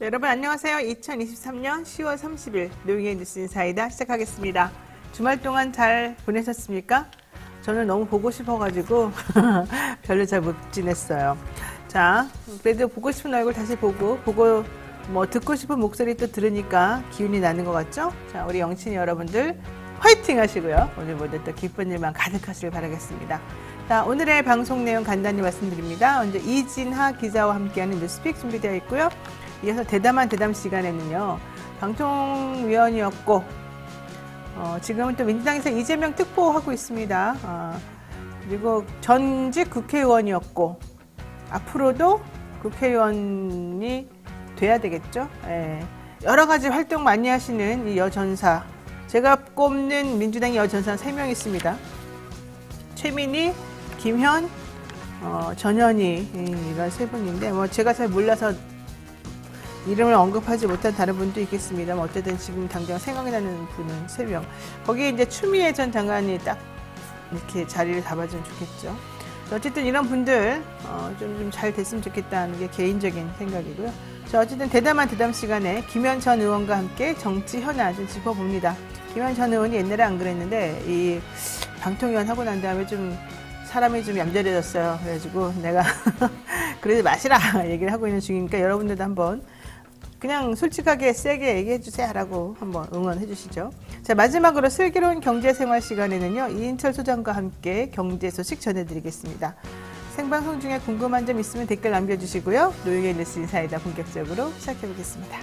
네, 여러분 안녕하세요. 2023년 10월 30일 노영의 뉴스 인사이다 시작하겠습니다. 주말 동안 잘 보내셨습니까? 저는 너무 보고 싶어가지고 별로 잘 못 지냈어요. 자, 그래도 보고 싶은 얼굴 다시 보고 뭐 듣고 싶은 목소리 또 들으니까 기운이 나는 것 같죠? 자, 우리 영친이 여러분들 화이팅 하시고요. 오늘 모두 또 기쁜 일만 가득하시길 바라겠습니다. 자, 오늘의 방송 내용 간단히 말씀드립니다. 먼저 이진하 기자와 함께하는 뉴스픽 준비되어 있고요. 이어서 대담한 대담 시간에는요, 방통위원이었고, 지금은 또 민주당에서 이재명 특보하고 있습니다. 그리고 전직 국회의원이었고, 앞으로도 국회의원이 돼야 되겠죠. 예. 여러 가지 활동 많이 하시는 이 여전사. 제가 꼽는 민주당의 여전사 3명 있습니다. 최민희, 김현, 전현희, 이런 세 분인데, 제가 잘 몰라서 이름을 언급하지 못한 다른 분도 있겠습니다. 어쨌든 지금 당장 생각나는 분은 3명. 거기에 이제 추미애 전 장관이 딱 이렇게 자리를 잡아주면 좋겠죠. 어쨌든 이런 분들 좀 잘 됐으면 좋겠다는 게 개인적인 생각이고요. 자, 어쨌든 대담한 대담 시간에 김현 전 의원과 함께 정치 현안 좀 짚어봅니다. 김현 전 의원이 옛날에 안 그랬는데 이 방통위원 하고 난 다음에 좀 사람이 좀 얌전해졌어요. 그래가지고 내가 그러지 마시라 얘기를 하고 있는 중이니까 여러분들도 한번 그냥 솔직하게 세게 얘기해 주세요 라고 한번 응원해 주시죠. 자, 마지막으로 슬기로운 경제생활 시간에는요, 이인철 소장과 함께 경제 소식 전해드리겠습니다. 생방송 중에 궁금한 점 있으면 댓글 남겨주시고요. 노영의 뉴스 인사이다 본격적으로 시작해 보겠습니다.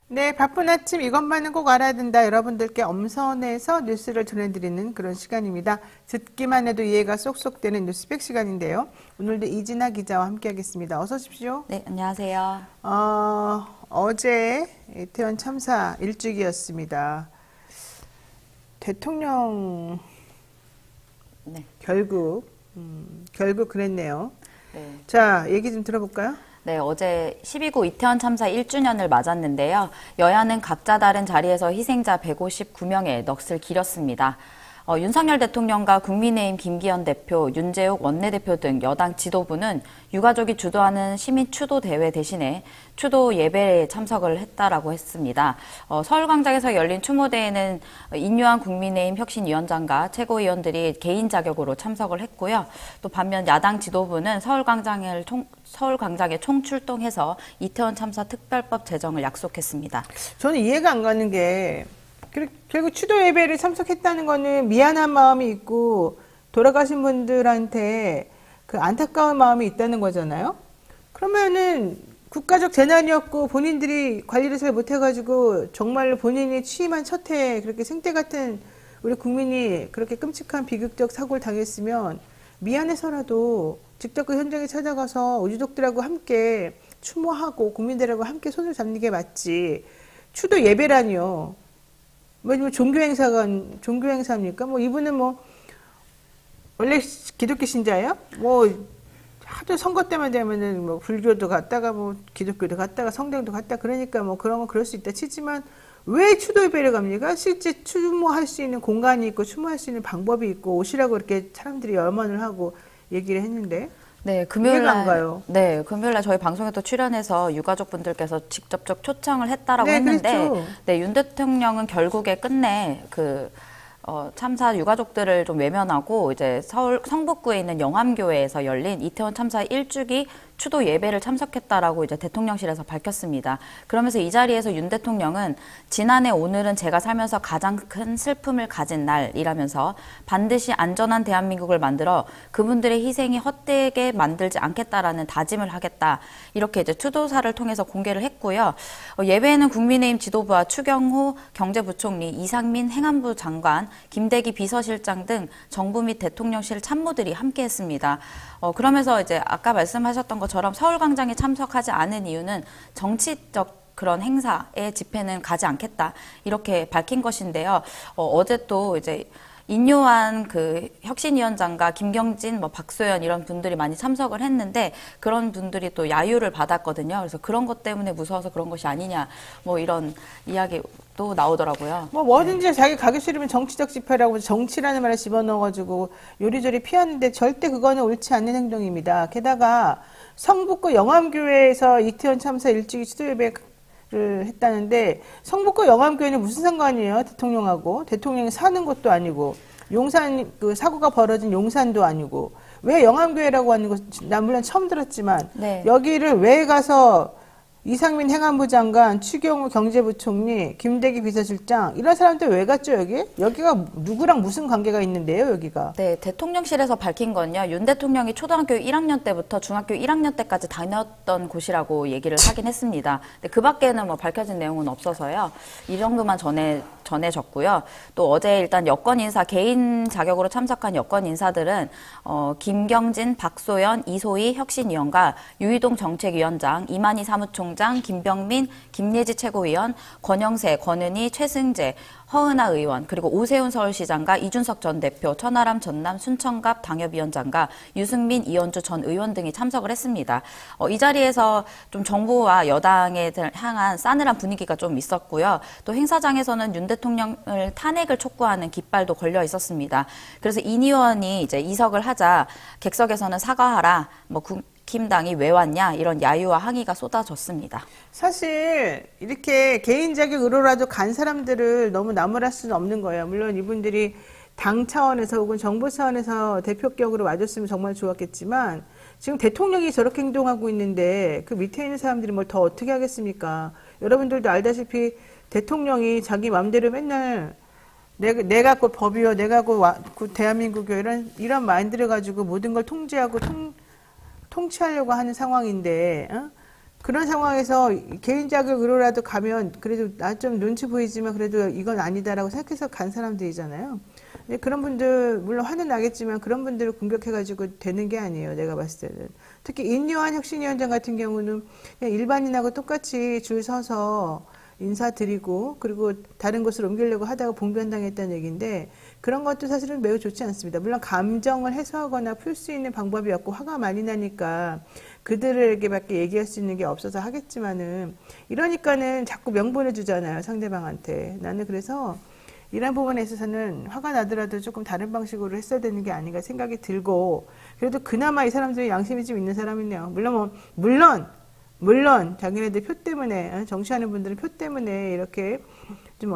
네, 바쁜 아침 이것만은 꼭 알아야 된다. 여러분들께 엄선해서 뉴스를 전해드리는 그런 시간입니다. 듣기만 해도 이해가 쏙쏙 되는 뉴스백 시간인데요. 오늘도 이진아 기자와 함께하겠습니다. 어서 오십시오. 네, 안녕하세요. 어제 이태원 참사 일주기였습니다. 대통령 네. 결국 그랬네요. 네. 자, 얘기 좀 들어볼까요? 네, 어제 12구 이태원 참사 1주년을 맞았는데요. 여야는 각자 다른 자리에서 희생자 159명의 넋을 기렸습니다. 윤석열 대통령과 국민의힘 김기현 대표, 윤재욱 원내대표 등 여당 지도부는 유가족이 주도하는 시민 추도 대회 대신에 추도 예배에 참석을 했다라고 했습니다. 서울광장에서 열린 추모대회는 인유한 국민의힘 혁신위원장과 최고위원들이 개인 자격으로 참석을 했고요. 또 반면 야당 지도부는 서울광장에 총출동해서 이태원 참사 특별법 제정을 약속했습니다. 저는 이해가 안 가는 게 결국 추도 예배를 참석했다는 거는 미안한 마음이 있고 돌아가신 분들한테 그 안타까운 마음이 있다는 거잖아요. 그러면은 국가적 재난이었고 본인들이 관리를 잘 못해가지고 정말로 본인이 취임한 첫 해에 그렇게 생태 같은 우리 국민이 그렇게 끔찍한 비극적 사고를 당했으면 미안해서라도 직접 그 현장에 찾아가서 유족들하고 함께 추모하고 국민들하고 함께 손을 잡는 게 맞지. 추도 예배라니요. 종교행사입니까? 이분은 원래 기독교 신자예요? 하도 선거 때만 되면은 불교도 갔다가 기독교도 갔다가 성당도 갔다 그러니까 그런 건 그럴 수 있다 치지만 왜 추도 예배를 갑니까? 실제 추모할 수 있는 공간이 있고 추모할 수 있는 방법이 있고 오시라고 이렇게 사람들이 염원을 하고 얘기를 했는데 네, 이해가 안 가요. 금요일날 저희 방송에도 출연해서 유가족분들께서 직접적 초청을 했다라고 네, 했는데, 그랬죠. 네, 윤 대통령은 결국에 끝내 참사 유가족들을 좀 외면하고 이제 서울 성북구에 있는 영암교회에서 열린 이태원 참사 1주기 추도 예배를 참석했다라고 이제 대통령실에서 밝혔습니다. 그러면서 이 자리에서 윤 대통령은 지난해 오늘은 제가 살면서 가장 큰 슬픔을 가진 날이라면서 반드시 안전한 대한민국을 만들어 그분들의 희생이 헛되게 만들지 않겠다라는 다짐을 하겠다. 이렇게 이제 추도사를 통해서 공개를 했고요. 예배에는 국민의힘 지도부와 추경호 경제부총리, 이상민 행안부 장관, 김대기 비서실장 등 정부 및 대통령실 참모들이 함께했습니다. 그러면서 이제 아까 말씀하셨던 것처럼 서울광장에 참석하지 않은 이유는 정치적 그런 행사의 집회는 가지 않겠다 이렇게 밝힌 것인데요. 어제 또 이제 인요한 그 혁신위원장과 김경진, 박소연 이런 분들이 많이 참석을 했는데 그런 분들이 또 야유를 받았거든요. 그래서 그런 것 때문에 무서워서 그런 것이 아니냐 이런 이야기도 나오더라고요. 뭐든지 자기 가기 싫으면 정치적 집회라고 정치라는 말을 집어넣어가지고 요리조리 피하는데 절대 그거는 옳지 않는 행동입니다. 게다가 성북구 영암교회에서 이태원 참사 일주기 추도 예배를 했다는데 성북구 영암교회는 무슨 상관이에요? 대통령하고. 대통령이 사는 곳도 아니고 용산 그 사고가 벌어진 용산도 아니고 왜 영암교회라고 하는 거 난 물론 처음 들었지만 여기를 왜 가서 이상민 행안부 장관, 추경호 경제부총리, 김대기 비서실장 이런 사람들 왜 갔죠 여기? 여기가 누구랑 무슨 관계가 있는데요 여기가? 네, 대통령실에서 밝힌 건요. 윤 대통령이 초등학교 1학년 때부터 중학교 1학년 때까지 다녔던 곳이라고 얘기를 하긴 했습니다. 근데 그 밖에는 밝혀진 내용은 없어서요. 이 정도만 전해졌고요. 또 어제 일단 여권 인사 개인 자격으로 참석한 여권 인사들은 김경진, 박소연, 이소희 혁신위원과 유희동 정책위원장, 이만희 사무총장, 김병민, 김예지 최고위원, 권영세, 권은희, 최승재, 허은하 의원, 그리고 오세훈 서울시장과 이준석 전 대표, 천하람 전남 순천갑 당협위원장과 유승민, 이현주 전 의원 등이 참석을 했습니다. 이 자리에서 좀 정부와 여당에 향한 싸늘한 분위기가 좀 있었고요. 또 행사장에서는 윤 대통령을 탄핵을 촉구하는 깃발도 걸려 있었습니다. 그래서 인 의원이 이제 이석을 하자 객석에서는 사과하라, 국힘당이 왜 왔냐 이런 야유와 항의가 쏟아졌습니다. 사실 이렇게 개인 자격으로라도 간 사람들을 너무 나무랄 수는 없는 거예요. 물론 이분들이 당 차원에서 혹은 정부 차원에서 대표격으로 와줬으면 정말 좋았겠지만 지금 대통령이 저렇게 행동하고 있는데 그 밑에 있는 사람들이 뭘 더 어떻게 하겠습니까? 여러분들도 알다시피 대통령이 자기 마음대로 맨날 내가 곧 법이요, 내가 곧 대한민국이요 이런 마인드를 가지고 모든 걸 통제하고 통치하려고 하는 상황인데 그런 상황에서 개인 자격으로라도 가면 그래도 나 좀 눈치 보이지만 그래도 이건 아니다라고 생각해서 간 사람들이잖아요. 근데 그런 분들 물론 화는 나겠지만 그런 분들을 공격해가지고 되는 게 아니에요. 내가 봤을 때는. 특히 인요한 혁신위원장 같은 경우는 그냥 일반인하고 똑같이 줄 서서 인사드리고 그리고 다른 곳으로 옮기려고 하다가 봉변당했다는 얘기인데 그런 것도 사실은 매우 좋지 않습니다. 물론 감정을 해소하거나 풀 수 있는 방법이 없고 화가 많이 나니까 그들에게밖에 얘기할 수 있는 게 없어서 하겠지만은 이러니까는 자꾸 명분을 주잖아요. 상대방한테. 나는 그래서 이런 부분에 있어서는 화가 나더라도 조금 다른 방식으로 했어야 되는 게 아닌가 생각이 들고 그래도 그나마 이 사람들이 양심이 좀 있는 사람이네요. 물론 자기네들 표 때문에 정치하는 분들은 표 때문에 이렇게 좀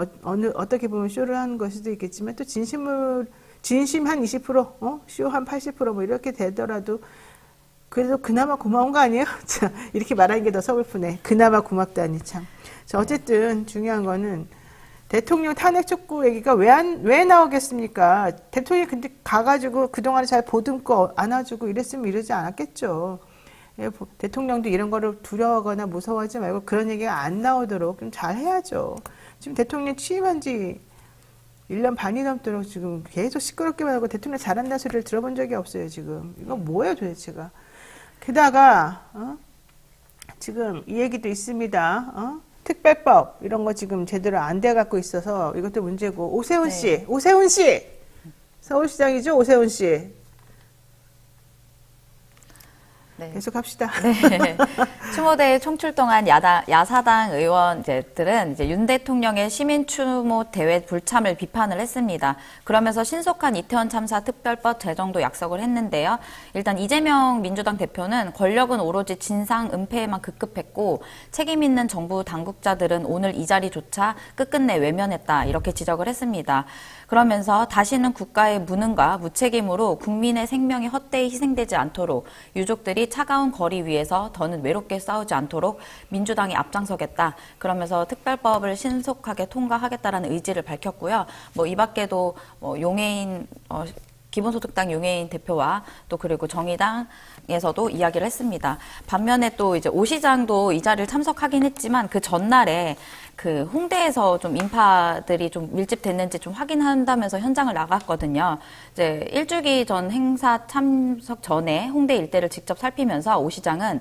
어떻게 보면 쇼를 하는 걸 수도 있겠지만 또 진심 한 20%, 쇼 한 80% 이렇게 되더라도 그래도 그나마 고마운 거 아니에요? 자, 이렇게 말하는 게 더 서글프네. 그나마 고맙다니 참. 자, 어쨌든 중요한 거는 대통령 탄핵 촉구 얘기가 왜 나오겠습니까? 대통령이 근데 가가지고 그동안에 잘 보듬고 안아주고 이랬으면 이러지 않았겠죠. 대통령도 이런 거를 두려워하거나 무서워하지 말고 그런 얘기가 안 나오도록 좀 잘 해야죠. 지금 대통령 취임한 지 1년 반이 넘도록 지금 계속 시끄럽게만 하고 대통령 잘한다는 소리를 들어본 적이 없어요, 지금. 이거 뭐예요, 도대체가. 게다가, 지금 이 얘기도 있습니다. 특별법, 이런 거 지금 제대로 안 돼갖고 있어서 이것도 문제고. 오세훈 씨, 오세훈 씨! 서울시장이죠, 오세훈 씨. 네. 계속 합시다. 네. 추모대에 총출동한 야사당 의원들은 이제 윤 대통령의 시민 추모 대회 불참을 비판을 했습니다. 그러면서 신속한 이태원 참사 특별법 제정도 약속을 했는데요. 일단 이재명 민주당 대표는 권력은 오로지 진상 은폐에만 급급했고 책임 있는 정부 당국자들은 오늘 이 자리조차 끝끝내 외면했다 이렇게 지적을 했습니다. 그러면서 다시는 국가의 무능과 무책임으로 국민의 생명이 헛되이 희생되지 않도록 유족들이 차가운 거리 위에서 더는 외롭게 싸우지 않도록 민주당이 앞장서겠다. 그러면서 특별법을 신속하게 통과하겠다라는 의지를 밝혔고요. 뭐 이 밖에도 용해인 기본소득당 용해인 대표와 또 그리고 정의당에서도 이야기를 했습니다. 반면에 또 이제 오 시장도 이 자리를 참석하긴 했지만 그 전날에 그 홍대에서 좀 인파들이 좀 밀집됐는지 좀 확인한다면서 현장을 나갔거든요. 이제 일주기 전 행사 참석 전에 홍대 일대를 직접 살피면서 오 시장은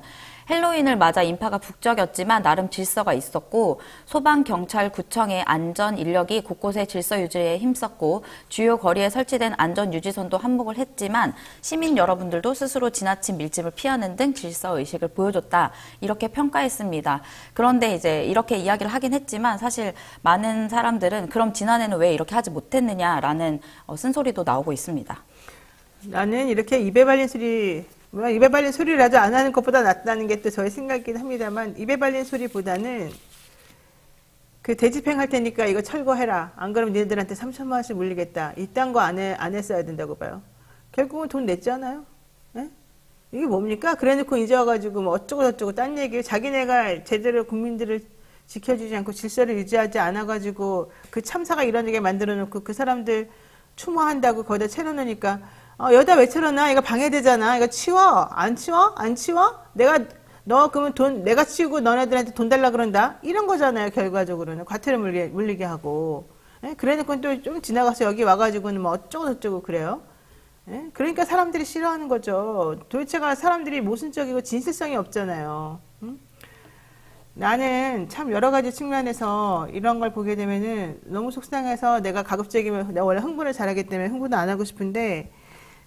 헬로윈을 맞아 인파가 북적였지만 나름 질서가 있었고 소방, 경찰, 구청의 안전 인력이 곳곳에 질서 유지에 힘썼고 주요 거리에 설치된 안전 유지선도 한몫을 했지만 시민 여러분들도 스스로 지나친 밀집을 피하는 등 질서 의식을 보여줬다. 이렇게 평가했습니다. 그런데 이제 이렇게 이야기를 하긴 했지만 사실 많은 사람들은 그럼 지난해는 왜 이렇게 하지 못했느냐라는 쓴소리도 나오고 있습니다. 나는 이렇게 입에 발린 소리라도 안 하는 것보다 낫다는 게 또 저의 생각이긴 합니다만, 입에 발린 소리보다는 그 대집행 할 테니까 이거 철거해라. 안 그러면 니네들한테 3천만 원씩 물리겠다. 이딴 거 안 했어야 된다고 봐요. 결국은 돈 냈잖아요. 네? 이게 뭡니까? 그래 놓고 이제 와가지고 뭐 어쩌고저쩌고 딴 얘기를 자기네가 제대로 국민들을 지켜주지 않고 질서를 유지하지 않아가지고 그 참사가 일어나게 만들어 놓고 그 사람들 추모한다고 거기다 채워놓으니까 여기다 왜 채워놔? 이거 방해되잖아. 이거 치워? 안 치워? 안 치워? 너 그러면 내가 치우고 너네들한테 돈 달라 그런다? 이런 거잖아요, 결과적으로는. 과태료 물리게 하고. 예? 그래 놓고 또 좀 지나가서 여기 와가지고는 뭐 어쩌고저쩌고 그래요. 예? 그러니까 사람들이 싫어하는 거죠. 도대체가 사람들이 모순적이고 진실성이 없잖아요. 나는 참 여러 가지 측면에서 이런 걸 보게 되면은 너무 속상해서 내가 가급적이면, 내가 원래 흥분을 잘하기 때문에 흥분도 안 하고 싶은데,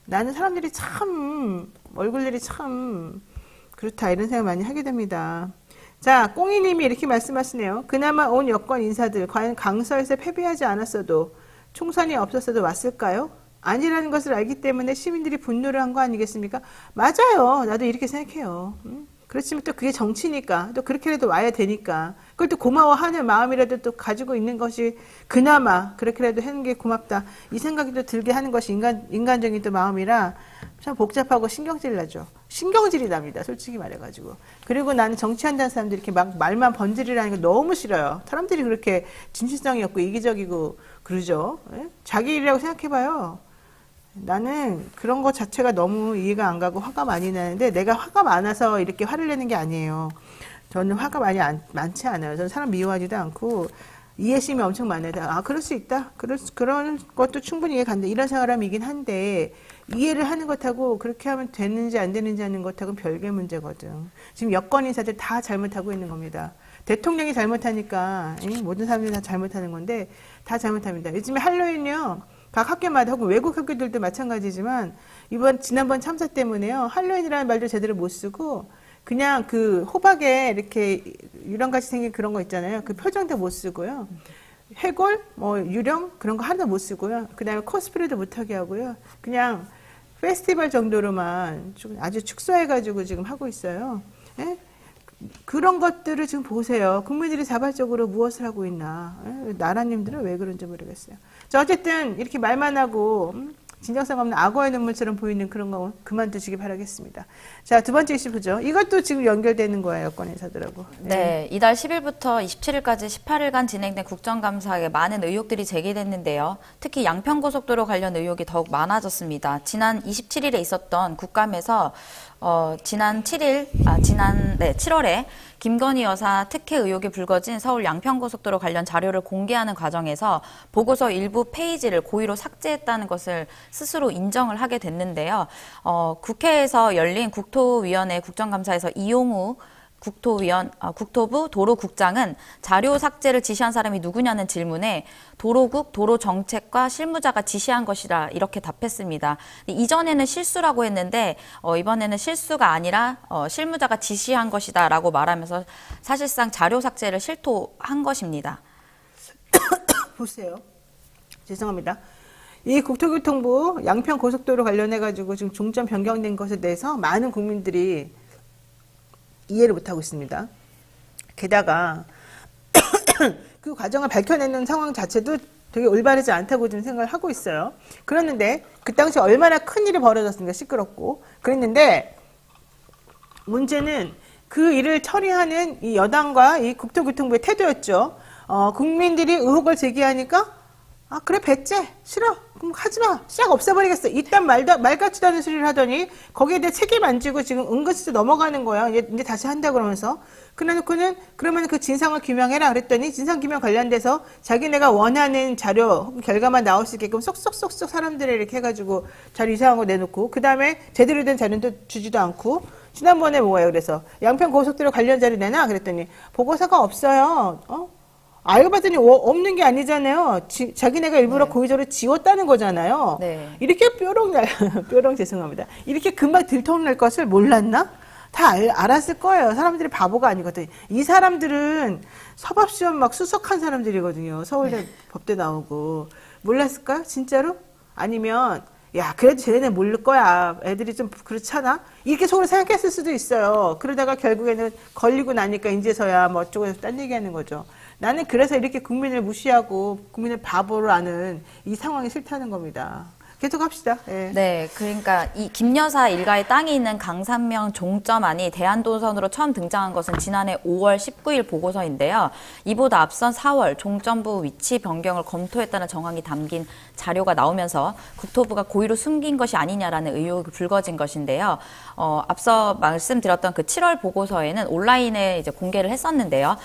나는 사람들이 참 얼굴들이 참 그렇다 이런 생각 많이 하게 됩니다. 자, 꽁이님이 이렇게 말씀하시네요. 그나마 온 여권 인사들 과연 강서에서 패배하지 않았어도 총선이 없었어도 왔을까요? 아니라는 것을 알기 때문에 시민들이 분노를 한 거 아니겠습니까? 맞아요. 나도 이렇게 생각해요. 그렇지만 또 그게 정치니까 또 그렇게라도 와야 되니까 그걸 또 고마워하는 마음이라도 또 가지고 있는 것이 그나마 그렇게라도 하는 게 고맙다 이 생각이 또 들게 하는 것이 인간적인 또 마음이라 참 복잡하고 신경질 나죠. 신경질이 납니다. 솔직히 말해가지고. 그리고 나는 정치한다는 사람들이 이렇게 막 말만 번지르라는 거 너무 싫어요. 사람들이 그렇게 진실성이 없고 이기적이고 그러죠. 예? 자기 일이라고 생각해봐요. 나는 그런 것 자체가 너무 이해가 안 가고 화가 많이 나는데, 내가 화가 많아서 이렇게 화를 내는 게 아니에요. 저는 화가 많지 않아요. 저는 사람 미워하지도 않고 이해심이 엄청 많아요. 그럴 수 있다. 그런 것도 충분히 이해 간다. 이런 사람이긴 한데 이해를 하는 것하고 그렇게 하면 되는지 안 되는지 하는 것하고는 별개 문제거든. 지금 여권 인사들 다 잘못하고 있는 겁니다. 대통령이 잘못하니까 모든 사람들이 다 잘못하는 건데 다 잘못합니다. 요즘에 할로윈이요. 각 학교마다 혹은 외국 학교들도 마찬가지지만 지난번 참사 때문에요. 할로윈이라는 말도 제대로 못 쓰고 그냥 그 호박에 이렇게 유령같이 생긴 그런 거 있잖아요. 그 표정도 못 쓰고요. 해골, 유령 그런 거 하나도 못 쓰고요. 그다음에 코스프레도 못하게 하고요. 그냥 페스티벌 정도로만 좀 아주 축소해가지고 지금 하고 있어요. 예? 그런 것들을 지금 보세요. 국민들이 자발적으로 무엇을 하고 있나. 나라님들은 왜 그런지 모르겠어요. 자, 어쨌든 이렇게 말만 하고 진정성 없는 악어의 눈물처럼 보이는 그런 거 그만두시기 바라겠습니다. 자, 두 번째 이슈 보죠. 이것도 지금 연결되는 거예요. 여권 인사들하고. 네, 이달 10일부터 27일까지 18일간 진행된 국정감사에 많은 의혹들이 제기됐는데요. 특히 양평고속도로 관련 의혹이 더욱 많아졌습니다. 지난 27일에 있었던 국감에서 지난 7월에 김건희 여사 특혜 의혹이 불거진 서울 양평고속도로 관련 자료를 공개하는 과정에서 보고서 일부 페이지를 고의로 삭제했다는 것을 스스로 인정을 하게 됐는데요. 국회에서 열린 국토위원회 국정감사에서 이용우 국토부 도로국장은 자료 삭제를 지시한 사람이 누구냐는 질문에 도로국 도로정책과 실무자가 지시한 것이라 이렇게 답했습니다. 이전에는 실수라고 했는데 이번에는 실수가 아니라 실무자가 지시한 것이다라고 말하면서 사실상 자료 삭제를 실토한 것입니다. 보세요. 죄송합니다. 이 국토교통부 양평고속도로 관련해가지고 지금 종점 변경된 것에 대해서 많은 국민들이 이해를 못하고 있습니다. 게다가 그 과정을 밝혀내는 상황 자체도 되게 올바르지 않다고 좀 생각을 하고 있어요. 그랬는데 그 당시 얼마나 큰 일이 벌어졌습니까? 시끄럽고. 그랬는데 문제는 그 일을 처리하는 이 여당과 이 국토교통부의 태도였죠. 국민들이 의혹을 제기하니까 그래 배째 싫어 그럼 하지마 싹 없애버리겠어 이딴 말 같지도 않은 소리를 하더니 거기에 대해 책임 안 지고 지금 은근슬쩍 넘어가는 거야. 이제 다시 한다 그러면서 그래놓고는 그러면 그 진상을 규명해라 그랬더니 진상규명 관련돼서 자기네가 원하는 자료 결과만 나올 수 있게끔 쏙쏙쏙쏙 사람들을 이렇게 해가지고 자료 이상한 거 내놓고 그 다음에 제대로 된 자료도 주지도 않고 지난번에 뭐예요? 그래서 양평고속도로 관련 자료 내놔 그랬더니 보고서가 없어요. 알고 봤더니 없는 게 아니잖아요. 자기네가 일부러 네. 고의적으로 지웠다는 거잖아요. 네. 이렇게 뾰롱 죄송합니다. 이렇게 금방 들통날 것을 몰랐나? 다 알았을 거예요. 사람들이 바보가 아니거든. 이 사람들은 서법시험 막 수석한 사람들이거든요. 서울대 법대 나오고. 몰랐을까요? 진짜로? 아니면 야 그래도 쟤네는 모를 거야. 애들이 좀 그렇잖아. 이렇게 속으로 생각했을 수도 있어요. 그러다가 결국에는 걸리고 나니까 이제서야 뭐 어쩌고 딴 얘기하는 거죠. 나는 그래서 이렇게 국민을 무시하고 국민을 바보로 하는 이 상황이 싫다는 겁니다. 계속 합시다. 예. 네, 그러니까 이 김 여사 일가의 땅이 있는 강산면 종점안이 대한도선으로 처음 등장한 것은 지난해 5월 19일 보고서인데요. 이보다 앞선 4월 종점부 위치 변경을 검토했다는 정황이 담긴 자료가 나오면서 국토부가 고의로 숨긴 것이 아니냐라는 의혹이 불거진 것인데요. 앞서 말씀드렸던 그 7월 보고서에는 온라인에 이제 공개를 했었는데요.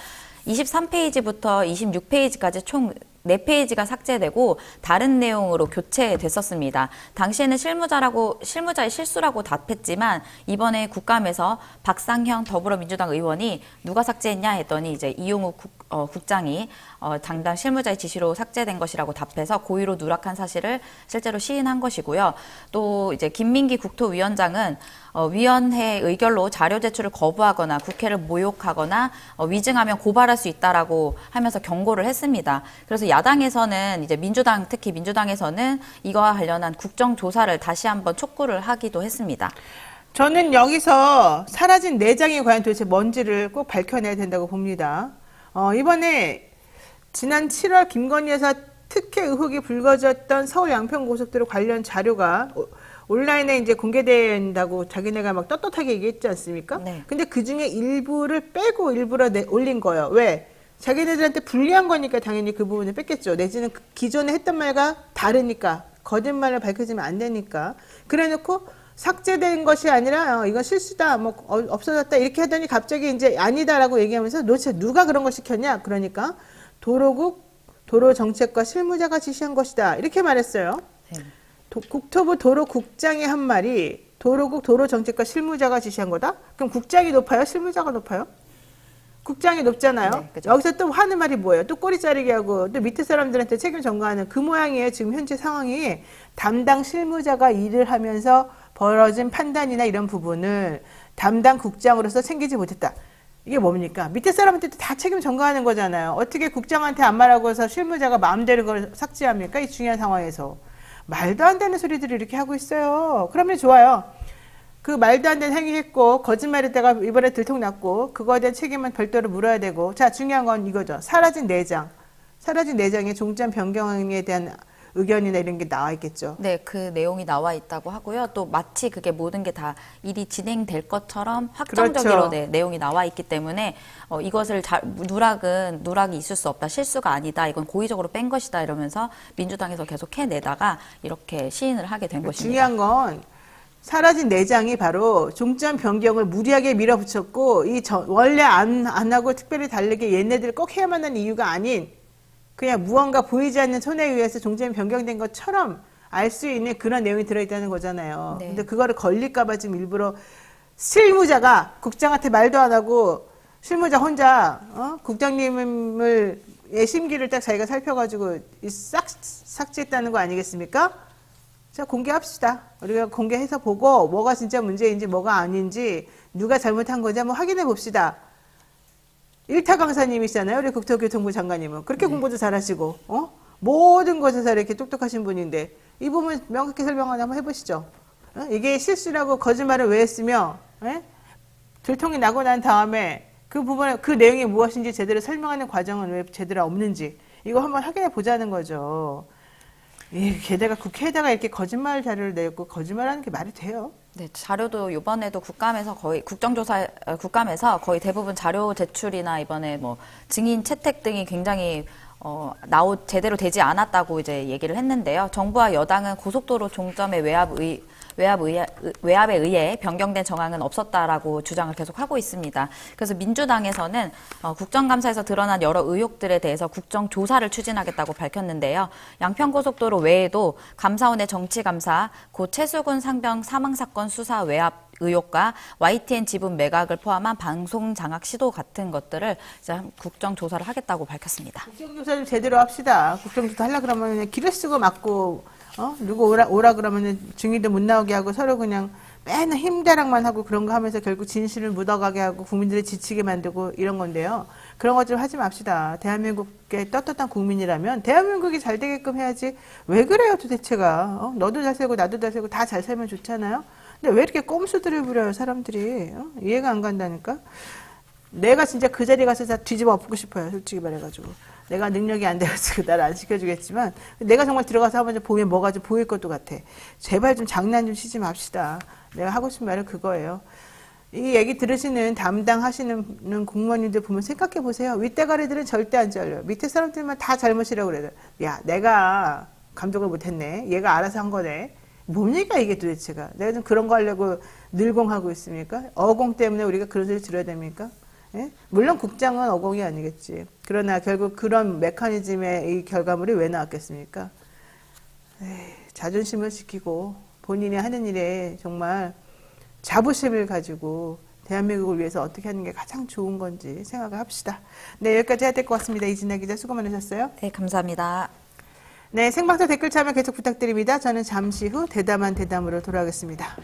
23페이지부터 26페이지까지 총 4페이지가 삭제되고 다른 내용으로 교체됐었습니다. 당시에는 실무자의 실수라고 답했지만 이번에 국감에서 박상형 더불어민주당 의원이 누가 삭제했냐 했더니 이제 이용욱 국장이 당당 실무자의 지시로 삭제된 것이라고 답해서 고의로 누락한 사실을 실제로 시인한 것이고요. 또 이제 김민기 국토위원장은 위원회 의결로 자료 제출을 거부하거나 국회를 모욕하거나 위증하면 고발할 수 있다라고 하면서 경고를 했습니다. 그래서 야당에서는 이제 특히 민주당에서는 이거와 관련한 국정조사를 다시 한번 촉구를 하기도 했습니다. 저는 여기서 사라진 내장이 과연 도대체 뭔지를 꼭 밝혀내야 된다고 봅니다. 이번에 지난 7월 김건희 여사 특혜 의혹이 불거졌던 서울 양평고속도로 관련 자료가 온라인에 이제 공개된다고 자기네가 막 떳떳하게 얘기했지 않습니까? 네. 근데 그 중에 일부를 빼고 일부러 올린 거예요. 왜? 자기네들한테 불리한 거니까 당연히 그 부분을 뺐겠죠. 내지는 기존에 했던 말과 다르니까 거짓말을 밝혀지면 안 되니까. 그래놓고 삭제된 것이 아니라 이건 실수다, 뭐 없어졌다 이렇게 하더니 갑자기 이제 아니다라고 얘기하면서 도대체 누가 그런 걸 시켰냐? 그러니까 도로국 도로정책과 실무자가 지시한 것이다 이렇게 말했어요. 네. 국토부 도로국장이 한 말이 도로국 도로정책과 실무자가 지시한 거다? 그럼 국장이 높아요? 실무자가 높아요? 국장이 높잖아요. 네, 그죠. 여기서 또 하는 말이 뭐예요? 또 꼬리 자르게 하고 또 밑에 사람들한테 책임 전가하는 그 모양이에요. 지금 현재 상황이 담당 실무자가 일을 하면서 벌어진 판단이나 이런 부분을 담당 국장으로서 챙기지 못했다. 이게 뭡니까? 밑에 사람한테 다 책임 전가하는 거잖아요. 어떻게 국장한테 안 말하고 해서 실무자가 마음대로 그걸 삭제합니까? 이 중요한 상황에서. 말도 안 되는 소리들을 이렇게 하고 있어요. 그러면 좋아요. 그 말도 안 되는 행위했고 거짓말했다가 이번에 들통났고 그거에 대한 책임은 별도로 물어야 되고. 자, 중요한 건 이거죠. 사라진 내장. 사라진 내장의 종점 변경에 대한 의견이나 이런 게 나와 있겠죠. 네, 그 내용이 나와 있다고 하고요. 또 마치 그게 모든 게 다 일이 진행될 것처럼 확정적으로 그렇죠. 네, 내용이 나와 있기 때문에 이것을 누락이 있을 수 없다, 실수가 아니다, 이건 고의적으로 뺀 것이다 이러면서 민주당에서 계속 해내다가 이렇게 시인을 하게 된 것입니다. 중요한 건 사라진 내장이 바로 종점 변경을 무리하게 밀어붙였고 원래 안 하고 특별히 다르게 얘네들 꼭 해야만 하는 이유가 아닌 그냥 무언가 보이지 않는 손에 의해서 종점이 변경된 것처럼 알 수 있는 그런 내용이 들어있다는 거잖아요. 네. 근데 그거를 걸릴까봐 지금 일부러 실무자가 국장한테 말도 안 하고 실무자 혼자 국장님을 심기를 딱 자기가 살펴가지고 삭제했다는 거 아니겠습니까? 자, 공개합시다. 우리가 공개해서 보고 뭐가 진짜 문제인지 뭐가 아닌지 누가 잘못한 건지 한번 확인해 봅시다. 일타 강사님이시잖아요. 우리 국토교통부 장관님은. 그렇게 공부도 잘하시고 모든 것에서 이렇게 똑똑하신 분인데 이 부분 명확히 설명 한번 해보시죠. 이게 실수라고 거짓말을 왜 했으며 들통이 나고 난 다음에 그 부분, 그 내용이 무엇인지 제대로 설명하는 과정은 왜 제대로 없는지 이거 한번 확인해 보자는 거죠. 게다가 국회에다가 이렇게 거짓말 자료를 내고 거짓말하는 게 말이 돼요? 네, 자료도 이번에도 국감에서 거의 국감에서 거의 대부분 자료 제출이나 이번에 뭐 증인 채택 등이 굉장히 제대로 되지 않았다고 이제 얘기를 했는데요. 정부와 여당은 고속도로 종점의 외압에 의해 변경된 정황은 없었다라고 주장을 계속 하고 있습니다. 그래서 민주당에서는 국정감사에서 드러난 여러 의혹들에 대해서 국정조사를 추진하겠다고 밝혔는데요. 양평고속도로 외에도 감사원의 정치감사, 고 최수근 상병 사망사건 수사 외압 의혹과 YTN 지분 매각을 포함한 방송 장악 시도 같은 것들을 이제 국정조사를 하겠다고 밝혔습니다. 국정조사 좀 제대로 합시다. 국정조사 하려고 그러면 그냥 길을 쓰고 막고 누구 오라 그러면 증인도 못 나오게 하고 서로 그냥 맨날 힘자랑만 하고 그런 거 하면서 결국 진실을 묻어가게 하고 국민들을 지치게 만들고 이런 건데요. 그런 거 좀 하지 맙시다. 대한민국의 떳떳한 국민이라면 대한민국이 잘 되게끔 해야지. 왜 그래요 도대체가. 너도 잘 살고 나도 잘 살고 다 잘 살면 좋잖아요. 근데 왜 이렇게 꼼수들을 부려요 사람들이. 이해가 안 간다니까. 내가 진짜 그 자리에 가서 다 뒤집어 엎고 싶어요. 솔직히 말해가지고. 내가 능력이 안 돼가지고 나를 안 시켜주겠지만 내가 정말 들어가서 한번 보면 뭐가 좀 보일 것도 같아. 제발 좀 장난 좀 치지 맙시다. 내가 하고 싶은 말은 그거예요. 이 얘기 들으시는 담당하시는 공무원님들 보면 생각해 보세요. 윗대가리들은 절대 안 잘려요. 밑에 사람들만 다 잘못이라고 그래요. 야, 내가 감독을 못했네. 얘가 알아서 한 거네. 뭡니까 이게 도대체가. 내가 좀 그런 거 하려고 늘공하고 있습니까? 어공 때문에 우리가 그런 소리 들어야 됩니까? 예? 물론 국장은 어공이 아니겠지. 그러나 결국 그런 메커니즘의 이 결과물이 왜 나왔겠습니까? 자존심을 지키고 본인이 하는 일에 정말 자부심을 가지고 대한민국을 위해서 어떻게 하는 게 가장 좋은 건지 생각을 합시다. 네, 여기까지 해야 될 것 같습니다. 이진아 기자 수고 많으셨어요. 네, 감사합니다. 네, 생방송 댓글 참여 계속 부탁드립니다. 저는 잠시 후 대담한 대담으로 돌아오겠습니다.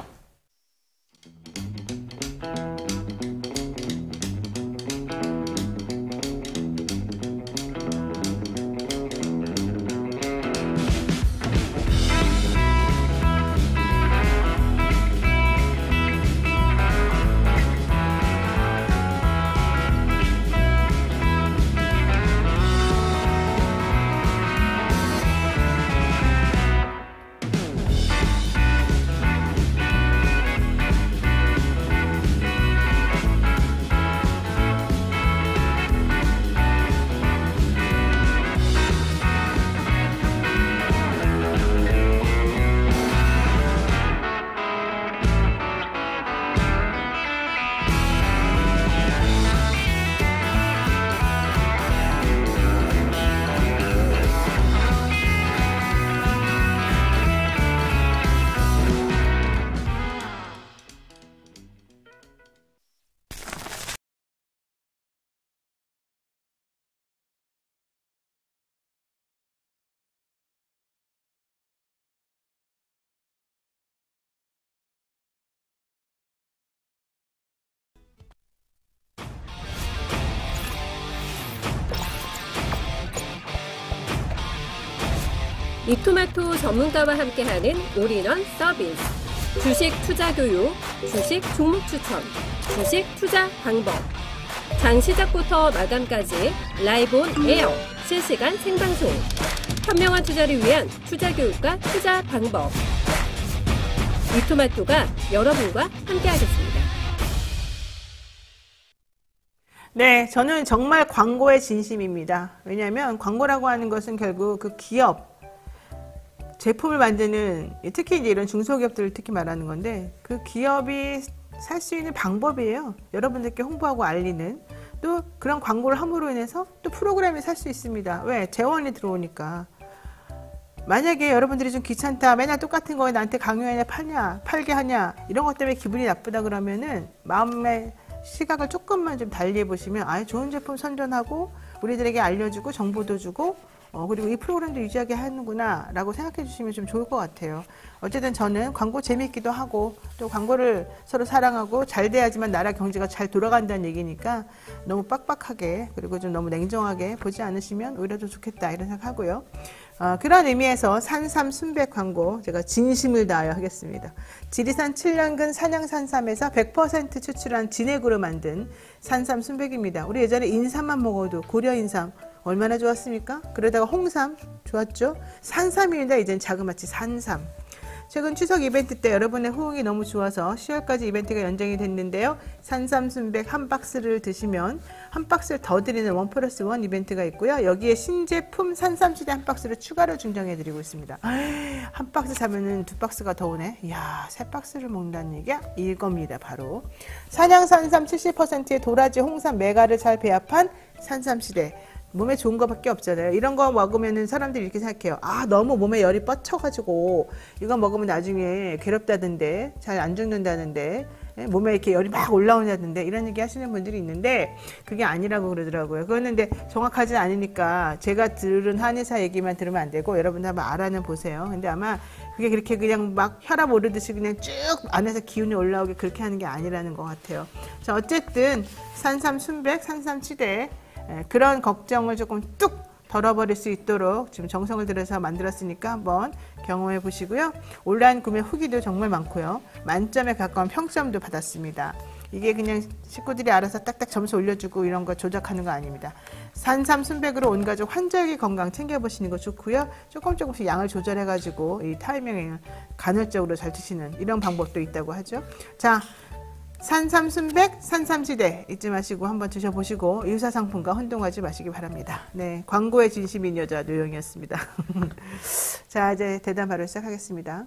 이토마토 전문가와 함께하는 올인원 서비스. 주식 투자 교육, 주식 종목 추천, 주식 투자 방법. 장 시작부터 마감까지 라이브 온 에어 실시간 생방송. 현명한 투자를 위한 투자 교육과 투자 방법. 이토마토가 여러분과 함께하겠습니다. 네, 저는 정말 광고의 진심입니다. 왜냐하면 광고라고 하는 것은 결국 그 기업, 제품을 만드는, 특히 이제 이런 중소기업들을 특히 말하는 건데, 그 기업이 살 수 있는 방법이에요. 여러분들께 홍보하고 알리는. 또 그런 광고를 함으로 인해서 또 프로그램이 살 수 있습니다. 왜? 재원이 들어오니까. 만약에 여러분들이 좀 귀찮다, 맨날 똑같은 거에 나한테 강요하냐, 팔게 하냐, 이런 것 때문에 기분이 나쁘다 그러면은 마음의 시각을 조금만 좀 달리 해보시면, 좋은 제품 선전하고, 우리들에게 알려주고, 정보도 주고, 그리고 이 프로그램도 유지하게 하는구나, 라고 생각해 주시면 좀 좋을 것 같아요. 어쨌든 저는 광고 재밌기도 하고, 또 광고를 서로 사랑하고, 잘 돼야지만 나라 경제가 잘 돌아간다는 얘기니까, 너무 빡빡하게, 그리고 좀 너무 냉정하게 보지 않으시면 오히려 더 좋겠다, 이런 생각하고요. 그런 의미에서 산삼 순백 광고 제가 진심을 다하여 하겠습니다. 지리산 7년근 산양산삼에서 100% 추출한 진액으로 만든 산삼 순백입니다. 우리 예전에 인삼만 먹어도 고려 인삼 얼마나 좋았습니까? 그러다가 홍삼 좋았죠? 산삼입니다. 이젠 자그마치 산삼. 최근 추석 이벤트 때 여러분의 호응이 너무 좋아서 10월까지 이벤트가 연장이 됐는데요. 산삼 순백 한 박스를 드시면 한 박스를 더 드리는 1+1 이벤트가 있고요. 여기에 신제품 산삼시대 한 박스를 추가로 증정해 드리고 있습니다. 한 박스 사면은 2박스가 더 오네. 이야, 3박스를 먹는다는 얘기야? 이겁니다. 바로 산양산삼 70%의 도라지, 홍삼, 메가를 잘 배합한 산삼시대. 몸에 좋은 거밖에 없잖아요. 이런 거 먹으면은 사람들이 이렇게 생각해요. 너무 몸에 열이 뻗쳐가지고 이거 먹으면 나중에 괴롭다던데, 잘 안 죽는다는데, 몸에 이렇게 열이 막 올라오냐던데, 이런 얘기 하시는 분들이 있는데 그게 아니라고 그러더라고요. 그거는 근데 정확하지 않으니까 제가 들은 한의사 얘기만 들으면 안 되고 여러분들 한번 알아는 보세요. 근데 아마 그게 그렇게 그냥 막 혈압 오르듯이 그냥 쭉 안에서 기운이 올라오게 그렇게 하는 게 아니라는 것 같아요. 자, 어쨌든 산삼 순백, 산삼 치대, 그런 걱정을 조금 뚝 덜어버릴 수 있도록 지금 정성을 들여서 만들었으니까 한번 경험해 보시고요. 온라인 구매 후기도 정말 많고요. 만점에 가까운 평점도 받았습니다. 이게 그냥 식구들이 알아서 딱딱 점수 올려주고 이런 거 조작하는 거 아닙니다. 산삼 순백으로 온 가족 환절기 건강 챙겨보시는 거 좋고요. 조금씩 양을 조절해가지고 이 타이밍을 간헐적으로 잘 드시는 이런 방법도 있다고 하죠. 자, 산삼 순백, 산삼시대 잊지 마시고 한번 드셔보시고 유사상품과 혼동하지 마시기 바랍니다. 네, 광고의 진심인 여자 노영이었습니다. 자, 이제 대담 바로 시작하겠습니다.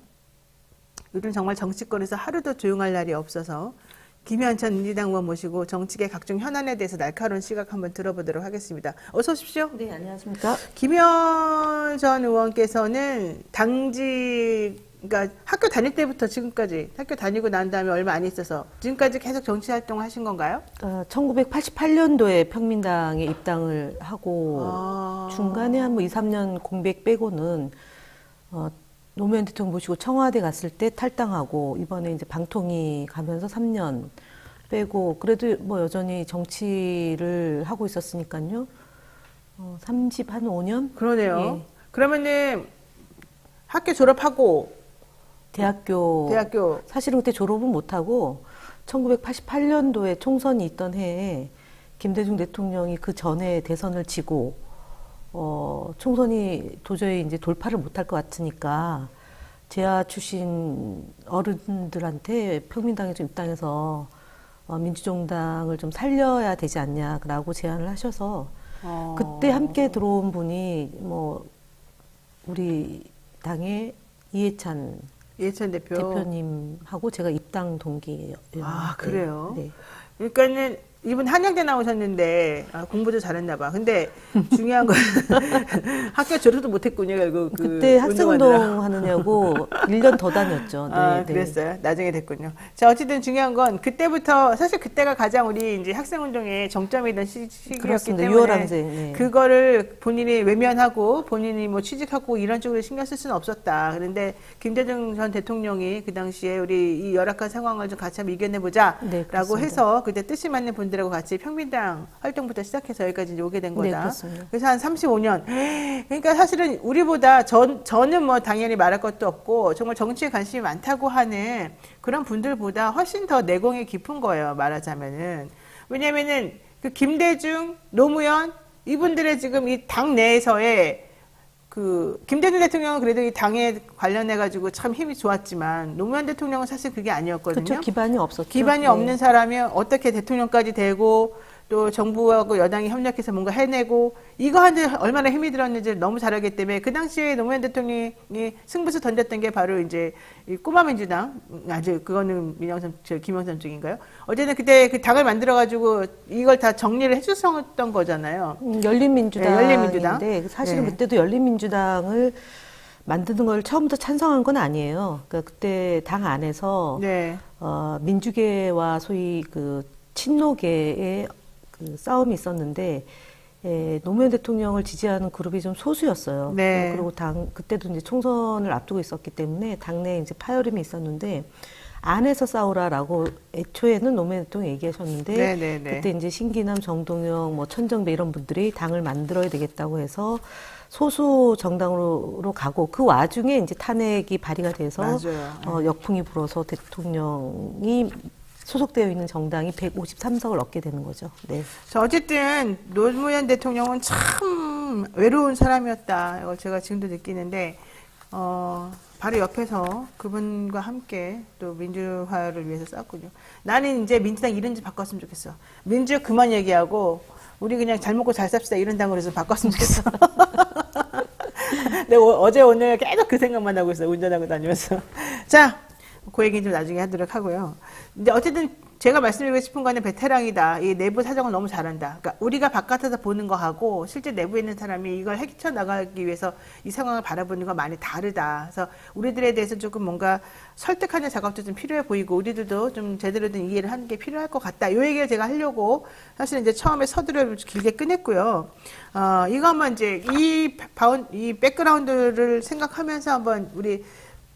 요즘 정말 정치권에서 하루도 조용할 날이 없어서 김현 전 민주당 의원 모시고 정치계 각종 현안에 대해서 날카로운 시각 한번 들어보도록 하겠습니다. 어서 오십시오. 네, 안녕하십니까. 김현 전 의원께서는 그러니까 학교 다닐 때부터 지금까지 학교 다니고 난 다음에 얼마 안 있어서 지금까지 계속 정치 활동을 하신 건가요? 1988년도에 평민당에 입당을 하고 중간에 한 2, 3년 공백 빼고는 노무현 대통령 모시고 청와대 갔을 때 탈당하고 이번에 이제 방통위 가면서 3년 빼고 그래도 여전히 정치를 하고 있었으니까요. 35년? 그러네요. 예. 그러면은 학교 졸업하고 대학교 사실은 그때 졸업은 못하고 1988년도에 총선이 있던 해에 김대중 대통령이 그 전에 대선을 지고 총선이 도저히 이제 돌파를 못할 것 같으니까 재하 출신 어른들한테 평민당에 좀 입당해서 민주정당을 좀 살려야 되지 않냐라고 제안을 하셔서 그때 함께 들어온 분이 우리 당의 이해찬 대표님하고 제가 입당 동기예요. 그래요? 네. 그러니까는 이분 한양대 나오셨는데 공부도 잘했나 봐. 근데 중요한 건 학교 졸업도 못했군요. 결국 그때 학생운동 하느냐고 1년 더 다녔죠. 네, 그랬어요. 나중에 됐군요. 자, 어쨌든 중요한 건 그때부터 사실 그때가 가장 우리 이제 학생운동의 정점이던 시기였기 그렇습니다. 때문에 6월항쟁. 네. 그거를 본인이 외면하고 본인이 취직하고 이런 쪽으로 신경 쓸 수는 없었다. 그런데 김대중 전 대통령이 그 당시에 우리 이 열악한 상황을 좀 같이 한번 이겨내보자라고 해서 그때 뜻이 맞는 분들하고 같이 평민당 활동부터 시작해서 여기까지 이제 오게 된 거다. 네, 그렇습니다. 그래서 한 35년. 그러니까 사실은 우리보다 저는 당연히 말할 것도 없고 정말 정치에 관심이 많다고 하는 그런 분들보다 훨씬 더 내공이 깊은 거예요. 말하자면은. 왜냐면은 그 김대중, 노무현 이분들의 지금 이 당 내에서의 김대중 대통령은 그래도 이 당에 관련해가지고 참 힘이 좋았지만 노무현 대통령은 사실 그게 아니었거든요. 그렇죠. 기반이 없었죠. 기반이 없는 사람이 어떻게 대통령까지 되고 또 정부하고 여당이 협력해서 뭔가 해내고 이거 하는데 얼마나 힘이 들었는지 너무 잘 알기 때문에 그 당시에 노무현 대통령이 승부수 던졌던 게 바로 이제 이 꼬마 민주당 그거는 김영삼 쪽인가요? 어쨌든 그때 그 당을 만들어가지고 이걸 다 정리를 해줬었던 거잖아요. 열린민주당인데 열린민주당. 사실은 그때도 열린민주당을 만드는 걸 처음부터 찬성한 건 아니에요. 그러니까 그때 당 안에서 네. 민주계와 소위 그 친노계의 그 싸움이 있었는데 노무현 대통령을 지지하는 그룹이 좀 소수였어요. 네. 그리고 그때도 이제 총선을 앞두고 있었기 때문에 당내에 이제 파열음이 있었는데 안에서 싸우라라고 애초에는 노무현 대통령이 얘기하셨는데 네네네. 그때 이제 신기남, 정동영, 뭐 천정배 이런 분들이 당을 만들어야 되겠다고 해서 소수 정당으로 가고 그 와중에 이제 탄핵이 발의가 돼서 맞아요. 역풍이 불어서 대통령이 소속되어 있는 정당이 153석을 얻게 되는 거죠. 네. 자, 어쨌든 노무현 대통령은 참 외로운 사람이었다. 이걸 제가 지금도 느끼는데 바로 옆에서 그분과 함께 또 민주화를 위해서 싸웠군요. 나는 이제 민주당 이런 지 바꿨으면 좋겠어. 민주 그만 얘기하고 우리 그냥 잘 먹고 잘 삽시다 이런 당으로 해서 바꿨으면 좋겠어. 내가 어제 오늘 계속 그 생각만 하고 있어. 운전하고 다니면서. 자, 그 얘기는 좀 나중에 하도록 하고요. 근데 어쨌든 제가 말씀드리고 싶은 거는 베테랑이다. 이 내부 사정을 너무 잘한다. 그러니까 우리가 바깥에서 보는 거하고 실제 내부에 있는 사람이 이걸 헤쳐 나가기 위해서 이 상황을 바라보는 건 많이 다르다. 그래서 우리들에 대해서 조금 뭔가 설득하는 작업도 좀 필요해 보이고 우리들도 좀 제대로 된 이해를 하는 게 필요할 것 같다. 이 얘기를 제가 하려고 사실 이제 처음에 서두를 길게 꺼냈고요. 이거 한번 이제 이 백그라운드를 생각하면서 한번 우리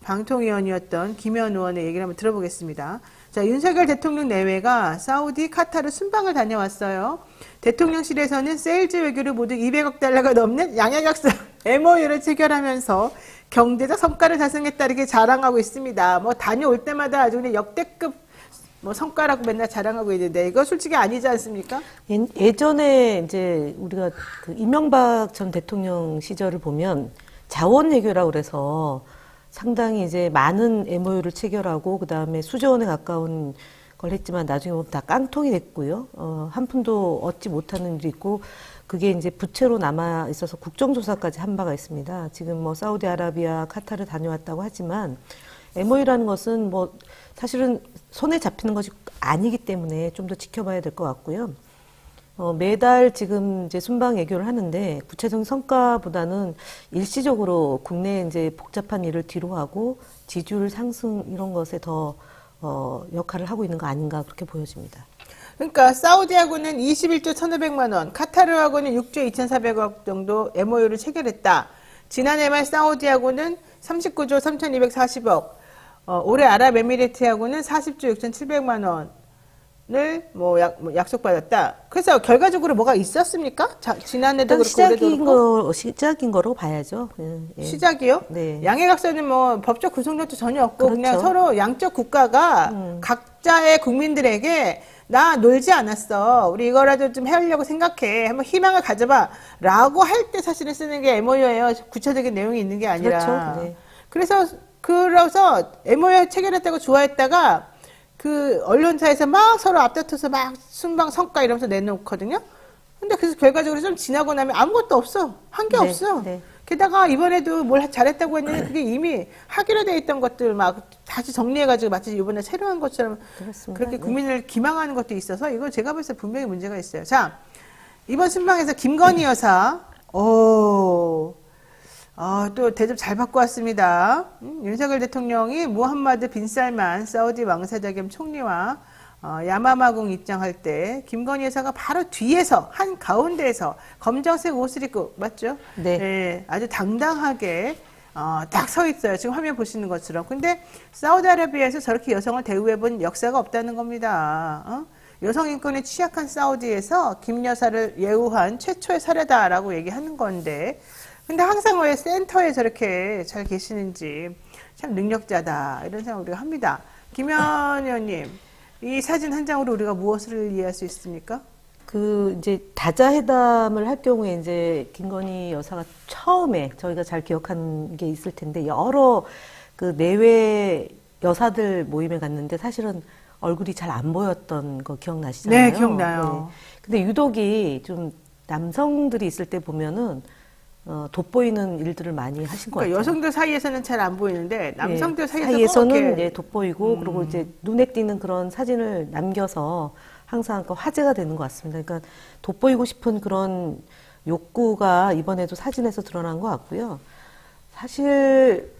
방통위원이었던 김현 의원의 얘기를 한번 들어보겠습니다. 자, 윤석열 대통령 내외가 사우디, 카타르 순방을 다녀왔어요. 대통령실에서는 세일즈 외교로 모두 200억 달러가 넘는 양해각서 MOU를 체결하면서 경제적 성과를 달성했다 이렇게 자랑하고 있습니다. 뭐 다녀올 때마다 아주 그냥 역대급 뭐 성과라고 맨날 자랑하고 있는데 이거 솔직히 아니지 않습니까? 예전에 이제 우리가 그 이명박 전 대통령 시절을 보면 자원 외교라고 그래서 상당히 이제 많은 MOU를 체결하고 그다음에 수조 원에 가까운 걸 했지만 나중에 보면 다 깡통이 됐고요. 한 푼도 얻지 못하는 일이 있고 그게 이제 부채로 남아 있어서 국정조사까지 한 바가 있습니다. 지금 뭐 사우디아라비아, 카타르 다녀왔다고 하지만 MOU라는 것은 뭐 사실은 손에 잡히는 것이 아니기 때문에 좀 더 지켜봐야 될 것 같고요. 매달 지금 이제 순방 외교를 하는데 구체적인 성과보다는 일시적으로 국내 이제 복잡한 일을 뒤로 하고 지지율 상승 이런 것에 더 역할을 하고 있는 거 아닌가 그렇게 보여집니다. 그러니까 사우디하고는 21조 1,500만 원, 카타르하고는 6조 2,400억 정도 MOU를 체결했다. 지난해 말 사우디하고는 39조 3,240억, 올해 아랍에미리트하고는 40조 6,700만 원. 을 약속받았다. 그래서 결과적으로 뭐가 있었습니까? 지난해도 그렇고 올해도 그렇고. 시작인 거로 봐야죠. 예. 시작이요? 네. 양해각서는 뭐 법적 구속력도 전혀 없고 그렇죠. 그냥 서로 양쪽 국가가 각자의 국민들에게 나 놀지 않았어. 우리 이거라도 좀 해보려고 생각해. 한번 희망을 가져봐. 라고 할 때 사실은 쓰는 게 MOU예요. 구체적인 내용이 있는 게 아니라. 그렇죠. 네. 그래서 MOU 체결했다고 좋아했다가 그 언론사에서 막 서로 앞다퉈서 막 순방 성과 이러면서 내놓거든요. 근데 그래서 결과적으로 좀 지나고 나면 아무것도 없어. 한 게 네, 없어. 네. 게다가 이번에도 뭘 잘했다고 했는데 그게 이미 하기로 돼 있던 것들 막 다시 정리해가지고 마치 이번에 새로 한 것처럼 그렇습니다. 그렇게 네. 국민을 기망하는 것도 있어서 이거 제가 봤을 때 분명히 문제가 있어요. 자, 이번 순방에서 김건희 여사, 또 대접 잘 받고 왔습니다. 윤석열 대통령이 무함마드 빈 살만 사우디 왕세자 겸 총리와 야마마궁 입장할 때 김건희 여사가 바로 뒤에서 한 가운데에서 검정색 옷을 입고 맞죠? 네. 네, 아주 당당하게 딱 서 있어요. 지금 화면 보시는 것처럼. 근데 사우디아라비아에서 저렇게 여성을 대우해본 역사가 없다는 겁니다. 여성 인권에 취약한 사우디에서 김 여사를 예우한 최초의 사례다라고 얘기하는 건데 근데 항상 왜 센터에 저렇게 잘 계시는지 참 능력자다 이런 생각 우리가 합니다. 김현 의원님, 이 사진 한 장으로 우리가 무엇을 이해할 수 있습니까? 이제 다자회담을 할 경우에 이제 김건희 여사가 처음에 저희가 잘 기억하는 게 있을 텐데 여러 그 내외 여사들 모임에 갔는데 사실은 얼굴이 잘 안 보였던 거 기억나시잖아요. 네, 기억나요. 네. 근데 유독이 좀 남성들이 있을 때 보면은 돋보이는 일들을 많이 하신 것 같아요. 여성들 사이에서는 잘 안 보이는데 남성들 사이에서는 예, 돋보이고 그리고 이제 눈에 띄는 그런 사진을 남겨서 항상 화제가 되는 것 같습니다. 그러니까 돋보이고 싶은 그런 욕구가 이번에도 사진에서 드러난 것 같고요. 사실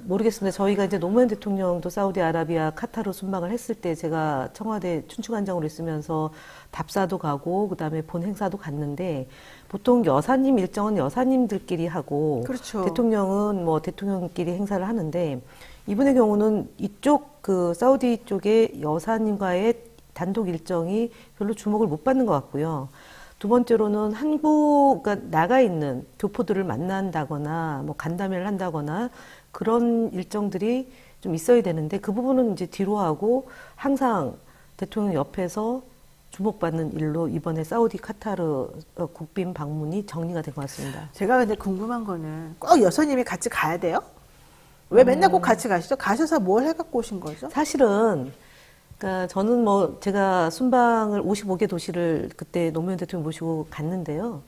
모르겠습니다. 저희가 이제 노무현 대통령도 사우디아라비아, 카타르 순방을 했을 때 제가 청와대 춘추관장으로 있으면서 답사도 가고 그다음에 본 행사도 갔는데 보통 여사님 일정은 여사님들끼리 하고 그렇죠. 대통령은 뭐 대통령끼리 행사를 하는데 이분의 경우는 이쪽 그 사우디 쪽의 여사님과의 단독 일정이 별로 주목을 못 받는 것 같고요. 두 번째로는 한국, 그러니까 나가 있는 교포들을 만난다거나, 뭐 간담회를 한다거나, 그런 일정들이 좀 있어야 되는데, 그 부분은 이제 뒤로 하고, 항상 대통령 옆에서 주목받는 일로 이번에 사우디 카타르 국빈 방문이 정리가 된 것 같습니다. 제가 근데 궁금한 거는 꼭 여사님이 같이 가야 돼요? 왜 맨날 꼭 같이 가시죠? 가셔서 뭘 해갖고 오신 거죠? 사실은, 그러니까 저는 뭐 제가 순방을 55개 도시를 그때 노무현 대통령 모시고 갔는데요.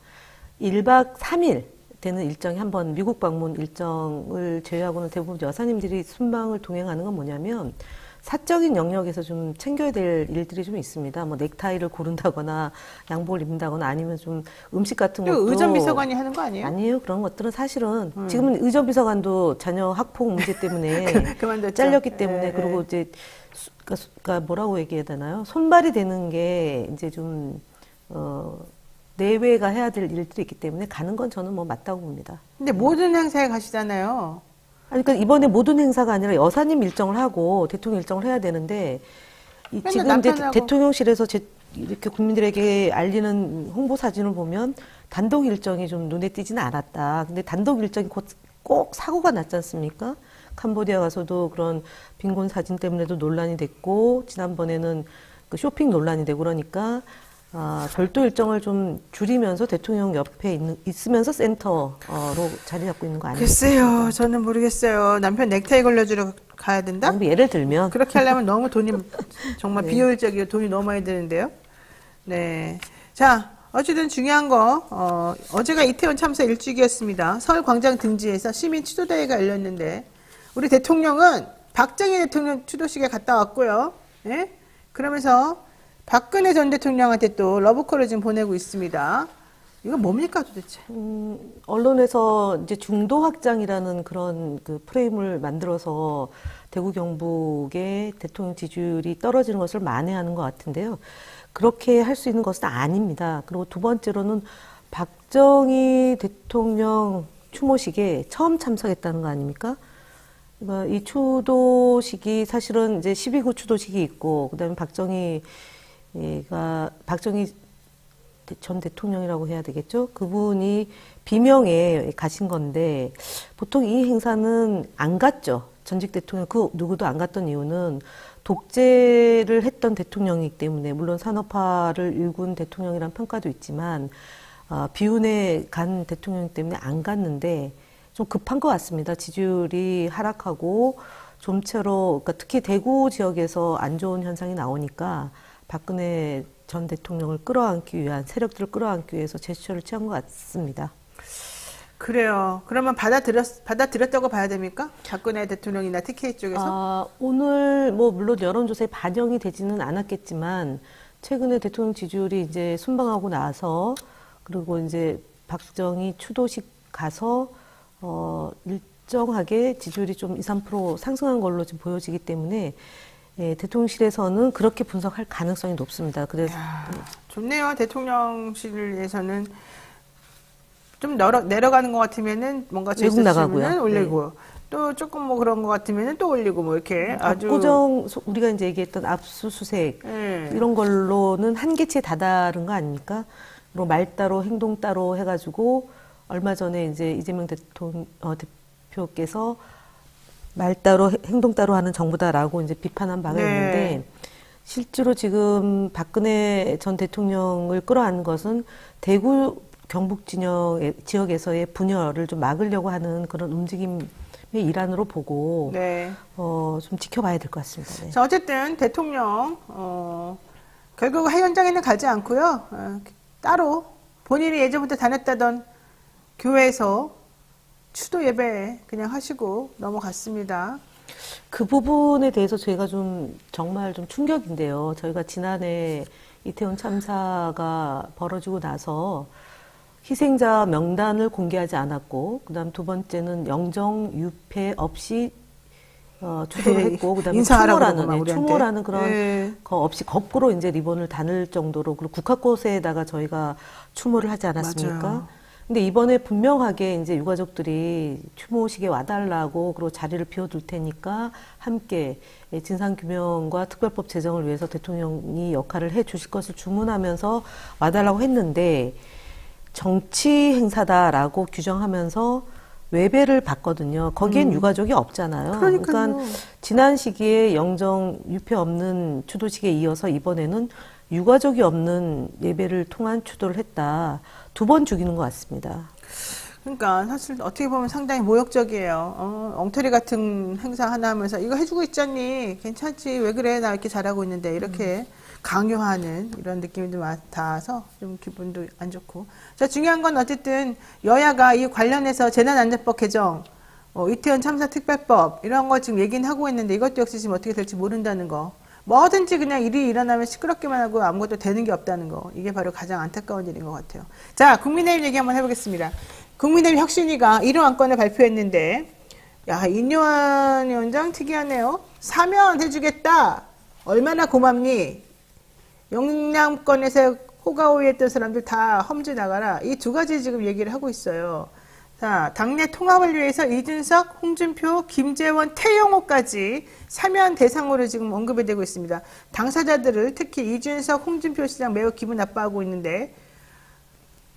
1박 3일 되는 일정이 한번 미국 방문 일정을 제외하고는 대부분 여사님들이 순방을 동행하는 건 뭐냐면 사적인 영역에서 좀 챙겨야 될 일들이 좀 있습니다. 뭐 넥타이를 고른다거나 양복을 입는다거나 아니면 좀 음식 같은 것도 의전비서관이 하는 거 아니에요? 아니에요. 그런 것들은 사실은 지금은 의전비서관도 자녀 학폭 문제 때문에 그만뒀죠. 잘렸기 때문에 네. 그리고 이제 그러니까 뭐라고 얘기해야 되나요? 손발이 되는 게 이제 좀 내외가 해야 될 일들이 있기 때문에 가는 건 저는 뭐 맞다고 봅니다. 근데 모든 행사에 가시잖아요. 아니, 그러니까 이번에 모든 행사가 아니라 여사님 일정을 하고 대통령 일정을 해야 되는데 지금 이제 대통령실에서 이렇게 국민들에게 알리는 홍보 사진을 보면 단독 일정이 좀 눈에 띄지는 않았다. 근데 단독 일정이 꼭 사고가 났지 않습니까? 캄보디아 가서도 그런 빈곤 사진 때문에도 논란이 됐고 지난번에는 그 쇼핑 논란이 되고 그러니까 별도 일정을 좀 줄이면서 대통령 옆에 있으면서 센터로 자리 잡고 있는 거 아니에요? 글쎄요, 저는 모르겠어요. 남편 넥타이 걸려주러 가야 된다? 예를 들면 그렇게 하려면 너무 돈이 정말 네. 비효율적이고 돈이 너무 많이 드는데요. 네. 자, 어쨌든 중요한 거, 어제가 이태원 참사 일주기였습니다. 서울 광장 등지에서 시민 추도대회가 열렸는데, 우리 대통령은 박정희 대통령 추도식에 갔다 왔고요. 예? 그러면서 박근혜 전 대통령한테 또 러브콜을 지금 보내고 있습니다. 이건 뭡니까 도대체? 언론에서 이제 중도 확장이라는 그런 그 프레임을 만들어서 대구 경북의 대통령 지지율이 떨어지는 것을 만회하는 것 같은데요. 그렇게 할 수 있는 것은 아닙니다. 그리고 두 번째로는 박정희 대통령 추모식에 처음 참석했다는 거 아닙니까? 그러니까 이 추도식이 사실은 이제 12구 추도식이 있고, 그 다음에 박정희 전 대통령이라고 해야 되겠죠? 그분이 비명에 가신 건데, 보통 이 행사는 안 갔죠. 전직 대통령, 그 누구도 안 갔던 이유는 독재를 했던 대통령이기 때문에, 물론 산업화를 일군 대통령이란 평가도 있지만, 비운에 간 대통령이기 때문에 안 갔는데, 좀 급한 것 같습니다. 지지율이 하락하고, 좀처럼, 그러니까 특히 대구 지역에서 안 좋은 현상이 나오니까, 박근혜 전 대통령을 끌어안기 위한, 세력들을 끌어안기 위해서 제스처를 취한 것 같습니다. 그래요. 그러면 받아들였다고 봐야 됩니까? 박근혜 대통령이나 TK 쪽에서? 오늘 뭐 물론 여론조사에 반영이 되지는 않았겠지만 최근에 대통령 지지율이 이제 순방하고 나서 그리고 이제 박정희 추도식 가서 일정하게 지지율이 좀 2, 3% 상승한 걸로 지금 보여지기 때문에 대통령실에서는 그렇게 분석할 가능성이 높습니다. 그래서 좋네요. 대통령실에서는 좀 내려가는 것 같으면은 뭔가 외국 나가고요. 올리고 네. 또 조금 뭐 그런 것 같으면은 또 올리고 뭐 이렇게 아주 압구정 우리가 이제 얘기했던 압수수색 이런 걸로는 한계치에 다다른 거 아닙니까? 그리고 말 따로 행동 따로 해가지고 얼마 전에 이제 이재명 대표께서 말 따로 행동 따로 하는 정부다라고 이제 비판한 바가 있는데 실제로 지금 박근혜 전 대통령을 끌어안은 것은 대구 경북 지역에서의 분열을 좀 막으려고 하는 그런 움직임의 일환으로 보고 좀 지켜봐야 될 것 같습니다. 네. 자, 어쨌든 대통령 결국 현장에는 가지 않고요. 따로 본인이 예전부터 다녔다던 교회에서 추도 예배 그냥 하시고 넘어갔습니다. 그 부분에 대해서 저희가 정말 좀 충격인데요. 저희가 지난해 이태원 참사가 벌어지고 나서 희생자 명단을 공개하지 않았고, 그다음 두 번째는 영정 유폐 없이 추도를 했고, 그다음에 추모라는 그런 거 없이 거꾸로 이제 리본을 다늘 정도로, 그리고 국화꽃에다가 저희가 추모를 하지 않았습니까? 맞아요. 근데 이번에 분명하게 이제 유가족들이 추모식에 와달라고, 그리고 자리를 비워둘 테니까 함께 진상규명과 특별법 제정을 위해서 대통령이 역할을 해 주실 것을 주문하면서 와달라고 했는데, 정치 행사다라고 규정하면서 외배를 받거든요. 거기엔 유가족이 없잖아요. 그러니까요. 그러니까 지난 시기에 영정 유폐 없는 추도식에 이어서 이번에는 유가족이 없는 예배를 통한 추도를 했다. 2번 죽이는 것 같습니다. 그러니까 사실 어떻게 보면 상당히 모욕적이에요. 엉터리 같은 행사 하나 하면서 이거 해주고 있잖니, 괜찮지, 왜 그래, 나 이렇게 잘하고 있는데, 이렇게 강요하는 이런 느낌이 좀 맡아서 좀 기분도 안 좋고. 자, 중요한 건 어쨌든 여야가 이 관련해서 재난안전법 개정, 이태원 참사 특별법 이런 거 지금 얘기는 하고 있는데, 이것도 역시 지금 어떻게 될지 모른다는 거. 뭐든지 그냥 일이 일어나면 시끄럽기만 하고 아무것도 되는 게 없다는 거. 이게 바로 가장 안타까운 일인 것 같아요. 자, 국민의힘 얘기 한번 해보겠습니다. 국민의힘 혁신위가 1호 안건을 발표했는데, 야, 인요한 위원장 특이하네요. 사면해주겠다. 얼마나 고맙니? 영남권에서 호가호위했던 사람들 다 험지 나가라. 이 2가지 지금 얘기를 하고 있어요. 자, 당내 통합을 위해서 이준석, 홍준표, 김재원, 태영호까지 사면 대상으로 지금 언급이 되고 있습니다. 당사자들을 특히 이준석, 홍준표 시장 매우 기분 나빠하고 있는데,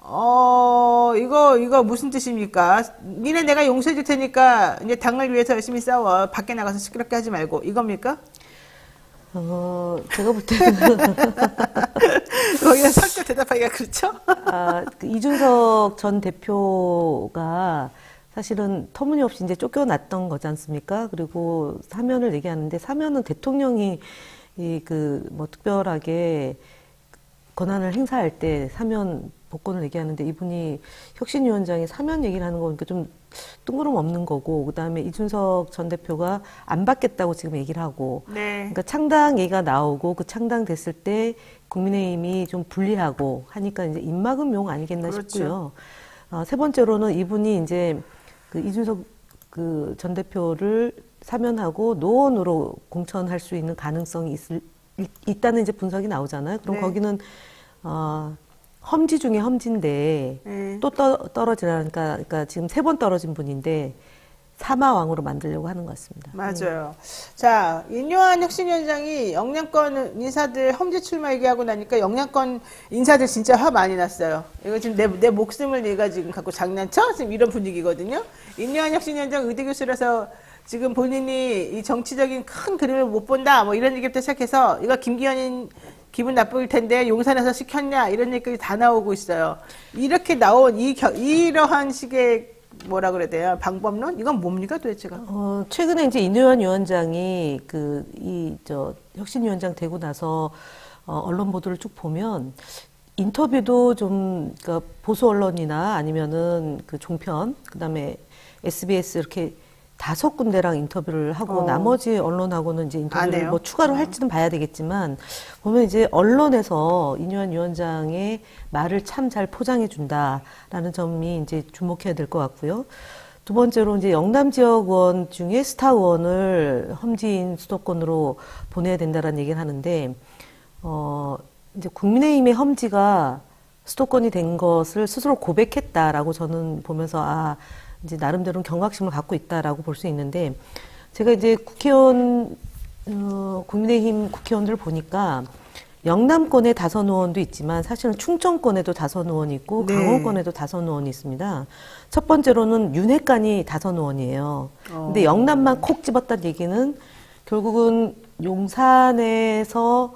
이거 무슨 뜻입니까? 니네 내가 용서해 줄 테니까 이제 당을 위해서 열심히 싸워. 밖에 나가서 시끄럽게 하지 말고. 이겁니까? 제가 볼 때는. 거기다 설득 대답하기가 그렇죠? 그 이준석 전 대표가 사실은 터무니없이 이제 쫓겨났던 거지 않습니까? 그리고 사면을 얘기하는데, 사면은 대통령이 특별하게 권한을 행사할 때 사면 복권을 얘기하는데, 이분이 혁신위원장이 사면 얘기를 하는 거 보니까 좀 뜬구름 없는 거고, 그다음에 이준석 전 대표가 안 받겠다고 지금 얘기를 하고, 네. 그러니까 창당 얘기가 나오고, 그 창당 됐을 때 국민의힘이 좀 불리하고 하니까 이제 입막음용 아니겠나 그렇죠. 싶고요. 세 번째로는 이분이 이제 그 이준석 그 전 대표를 사면하고 노원으로 공천할 수 있는 가능성이 있다는 이제 분석이 나오잖아요. 그럼 네. 거기는 험지 중에 험지인데 또 떨어지라니까, 그러니까 지금 3번 떨어진 분인데 사마왕으로 만들려고 하는 것 같습니다. 맞아요. 자, 인요한 혁신위원장이 영남권 인사들 험지 출마 얘기하고 나니까 영남권 인사들 진짜 화 많이 났어요. 이거 지금 내 목숨을 내가 지금 갖고 장난쳐? 지금 이런 분위기거든요. 인요한 혁신위원장 의대 교수라서 지금 본인이 이 정치적인 큰 그림을 못 본다, 뭐 이런 얘기부터 시작해서 이거 김기현인 기분 나쁠 텐데 용산에서 시켰냐, 이런 얘기까지 다 나오고 있어요. 이렇게 나온 이러한 식의 뭐라 그래야 돼요? 방법론? 이건 뭡니까 도대체가? 최근에 이제 인요한 위원장이 혁신위원장 되고 나서 언론 보도를 쭉 보면 인터뷰도 좀, 그러니까 보수 언론이나 아니면은 그 종편, 그 다음에 SBS 이렇게 5군데랑 인터뷰를 하고 나머지 언론하고는 이제 인터뷰를 뭐 추가로 할지는 봐야 되겠지만, 보면 이제 언론에서 인요한 위원장의 말을 참 잘 포장해 준다라는 점이 이제 주목해야 될 것 같고요. 두 번째로 이제 영남 지역 의원 중에 스타 의원을 험지인 수도권으로 보내야 된다라는 얘기를 하는데, 이제 국민의힘의 험지가 수도권이 된 것을 스스로 고백했다라고 저는 보면서 이제 나름대로는 경각심을 갖고 있다라고 볼 수 있는데, 제가 이제 국민의힘 국회의원들을 보니까 영남권에 다선 의원도 있지만 사실은 충청권에도 다선 의원이 있고 강원권에도 다선 의원이 있습니다. 첫 번째로는 윤핵관이 다선 의원이에요. 근데 영남만 콕 집었다는 얘기는 결국은 용산에서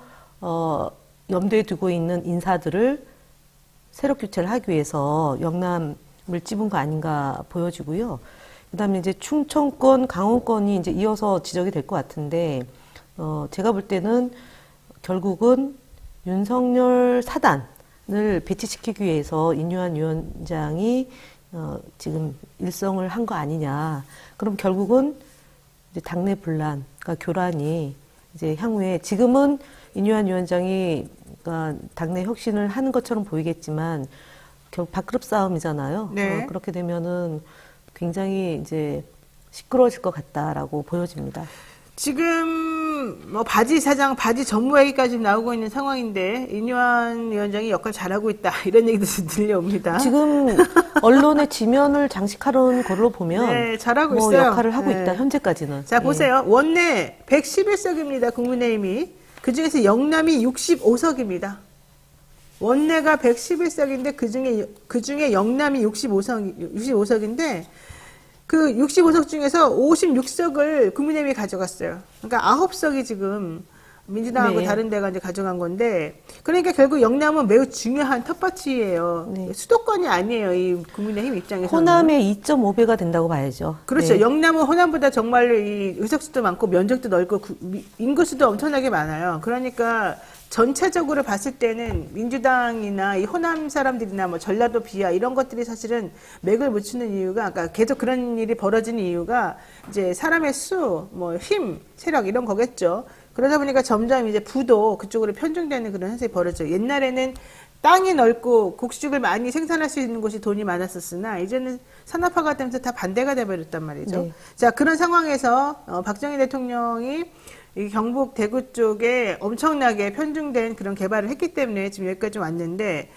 염두에 두고 있는 인사들을 세력 교체를 하기 위해서 영남을 찝은 거 아닌가 보여지고요. 그다음에 이제 충청권, 강원권이 이제 이어서 지적이 될 것 같은데, 제가 볼 때는 결국은 윤석열 사단을 배치시키기 위해서 인요한 위원장이 지금 일성을 한 거 아니냐. 그럼 결국은 이제 당내 분란, 그러니까 교란이 이제 향후에, 지금은 인요한 위원장이 그러니까 당내 혁신을 하는 것처럼 보이겠지만 결국 밥그릇 싸움이잖아요. 네. 그렇게 되면은 굉장히 이제 시끄러워질 것 같다라고 보여집니다. 지금 뭐 바지 사장, 바지 전무 얘기까지 나오고 있는 상황인데 인유한 위원장이 역할 잘하고 있다 이런 얘기도 들려옵니다. 지금 언론의 지면을 장식하는 걸로 보면 네, 잘하고 뭐 있어요. 역할을 하고 네. 있다 현재까지는. 자, 보세요. 원내 111석입니다. 국민의힘이. 그중에서 영남이 65석입니다. 원내가 111석인데 그중에 영남이 65석인데 그 65석 중에서 56석을 국민의힘이 가져갔어요. 그러니까 9석이 지금 민주당하고 네. 다른 데가 이제 가져간 건데, 그러니까 결국 영남은 매우 중요한 텃밭이에요. 네. 수도권이 아니에요. 이 국민의힘 입장에서는. 호남의 2.5배가 된다고 봐야죠. 그렇죠. 네. 영남은 호남보다 정말로 이 의석수도 많고 면적도 넓고 인구수도 엄청나게 많아요. 그러니까 전체적으로 봤을 때는 민주당이나 이 호남 사람들이나 뭐 전라도 비하 이런 것들이 사실은 맥을 못 추는 이유가, 그러니까 계속 그런 일이 벌어지는 이유가 이제 사람의 수, 뭐 힘, 세력 이런 거겠죠. 그러다 보니까 점점 이제 부도 그쪽으로 편중되는 그런 현상이 벌어져요. 옛날에는 땅이 넓고 곡식을 많이 생산할 수 있는 곳이 돈이 많았었으나 이제는 산업화가 되면서 다 반대가 돼버렸단 말이죠. 네. 자, 그런 상황에서 박정희 대통령이 이 경북 대구 쪽에 엄청나게 편중된 그런 개발을 했기 때문에 지금 여기까지 왔는데,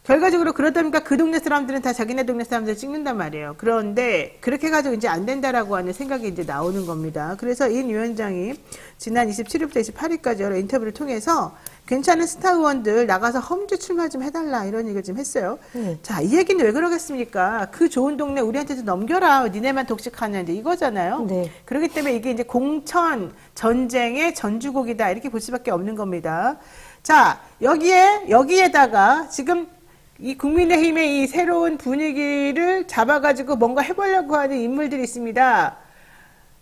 결과적으로 그러다 보니까 그 동네 사람들은 다 자기네 동네 사람들 찍는단 말이에요. 그런데 그렇게 가지고 이제 안 된다라고 하는 생각이 이제 나오는 겁니다. 그래서 인 위원장이 지난 27일부터 28일까지 여러 인터뷰를 통해서 괜찮은 스타 의원들 나가서 험지 출마 좀 해달라 이런 얘기를 좀 했어요. 자, 이 얘기는 왜 그러겠습니까? 그 좋은 동네 우리한테도 넘겨라. 니네만 독식하는데 이거잖아요. 네. 그렇기 때문에 이게 이제 공천 전쟁의 전주곡이다 이렇게 볼 수밖에 없는 겁니다. 자, 여기에다가 지금 이 국민의힘의 이 새로운 분위기를 잡아가지고 뭔가 해보려고 하는 인물들이 있습니다.